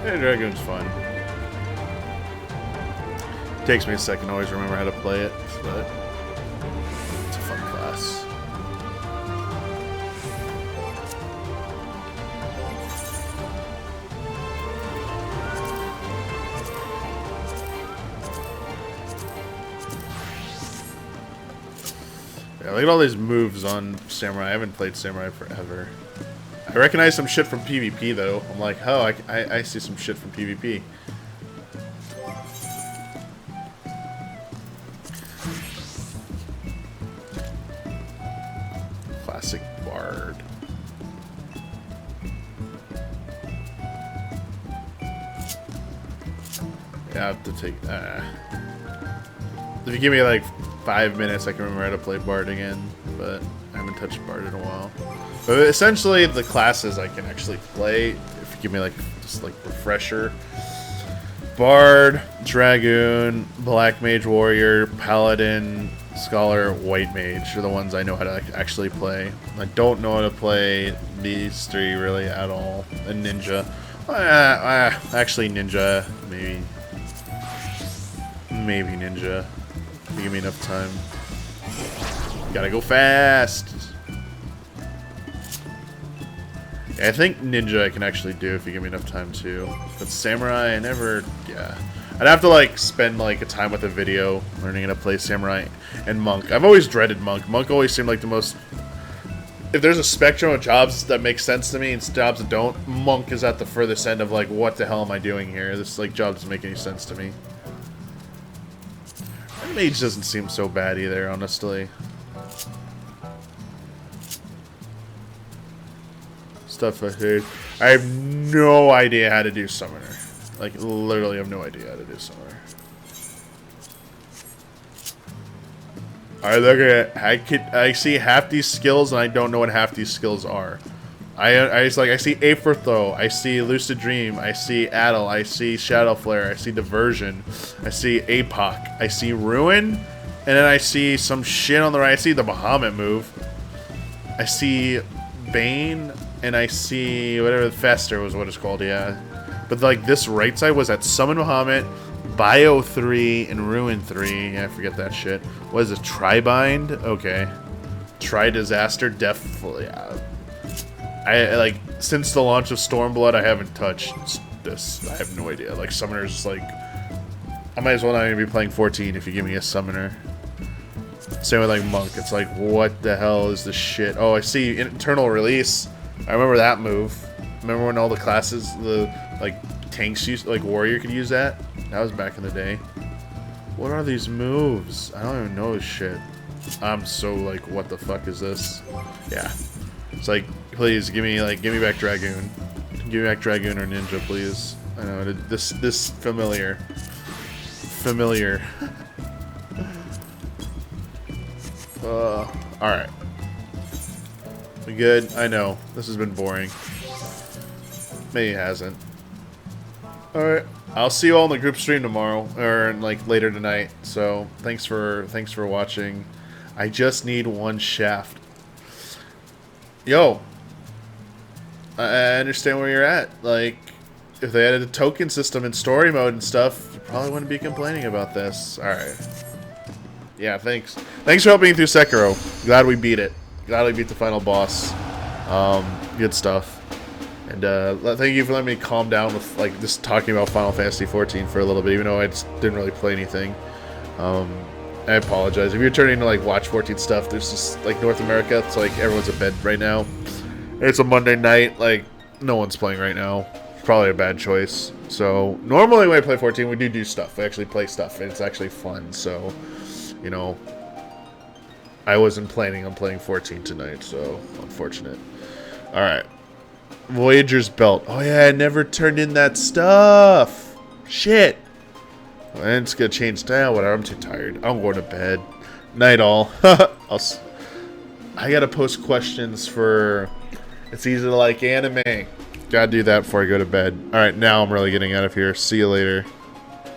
Hey, Dragoon's fun. Takes me a second to always remember how to play it, but it's a fun class. Yeah, look at all these moves on Samurai. I haven't played Samurai forever. I recognize some shit from PvP though. I'm like, oh, I see some shit from PvP. Classic Bard. Yeah, I have to take. If you give me like 5 minutes, I can remember how to play Bard again. But I haven't touched Bard in a while. But essentially, the classes I can actually play, if you give me like just like refresher, Bard, Dragoon, Black Mage Warrior, Paladin, Scholar, White Mage are the ones I know how to actually play. I don't know how to play these three really at all. And Ninja, actually Ninja, maybe Ninja. If you give me enough time. Gotta go fast. Yeah, I think Ninja I can actually do if you give me enough time too. But Samurai, I never, yeah. I'd have to like spend like a time with a video learning how to play Samurai and Monk. I've always dreaded Monk. Monk always seemed like the most, if there's a spectrum of jobs that make sense to me and jobs that don't, Monk is at the furthest end of like, what the hell am I doing here? This like job doesn't make any sense to me. And Mage doesn't seem so bad either, honestly. Stuff I hate. I have no idea how to do Summoner. Like, literally have no idea how to do Summoner. Alright, look at it. I see half these skills and I don't know what half these skills are. I see Aetherthrow, I see Lucid Dream, I see Addle, I see Shadow Flare, I see Diversion, I see Apoc, I see Ruin, and then I see some shit on the right. I see the Bahamut move. I see Bane, and I see whatever Fester was what it's called, yeah. But like this right side was at Summon Bahamut, Bio 3, and Ruin 3. Yeah, I forget that shit. What is it? Tribind? Okay. Tri-Disaster? Definitely. I like since the launch of Stormblood, I haven't touched this. I have no idea. Like Summoner's like, I might as well not even be playing 14 if you give me a Summoner. Same with like Monk. It's like, what the hell is this shit? Oh, I see Internal Release. I remember that move. Remember when all the classes, the like tanks used, like Warrior could use that? That was back in the day. What are these moves? I don't even know this shit. I'm so like, what the fuck is this? Yeah. It's like, please give me back Dragoon. Give me back Dragoon or Ninja, please. I know this familiar. Alright. We good? I know. This has been boring. Maybe it hasn't. Alright. I'll see you all in the group stream tomorrow. Or like later tonight. So thanks for watching. I just need one shaft. Yo. I understand where you're at. Like, if they added a token system in story mode and stuff, you probably wouldn't be complaining about this. Alright. Yeah, thanks. Thanks for helping me through Sekiro. Glad we beat it. Glad we beat the final boss. Good stuff. And thank you for letting me calm down with like just talking about Final Fantasy 14 for a little bit, even though I just didn't really play anything. I apologize if you're turning to like watch 14 stuff. There's just like North America. It's like everyone's in bed right now. It's a Monday night. Like no one's playing right now. It's probably a bad choice. So normally when I play 14, we do stuff. We actually play stuff, and it's actually fun. So, you know, I wasn't planning on playing 14 tonight. So unfortunate. All right. Voyager's belt. Oh yeah, I never turned in that stuff. Shit. Well, it's gonna change now. Whatever. I'm too tired. I'm going to bed. Night all. I gotta post questions for. It's easy to like anime. Gotta do that before I go to bed. All right, now I'm really getting out of here. See you later.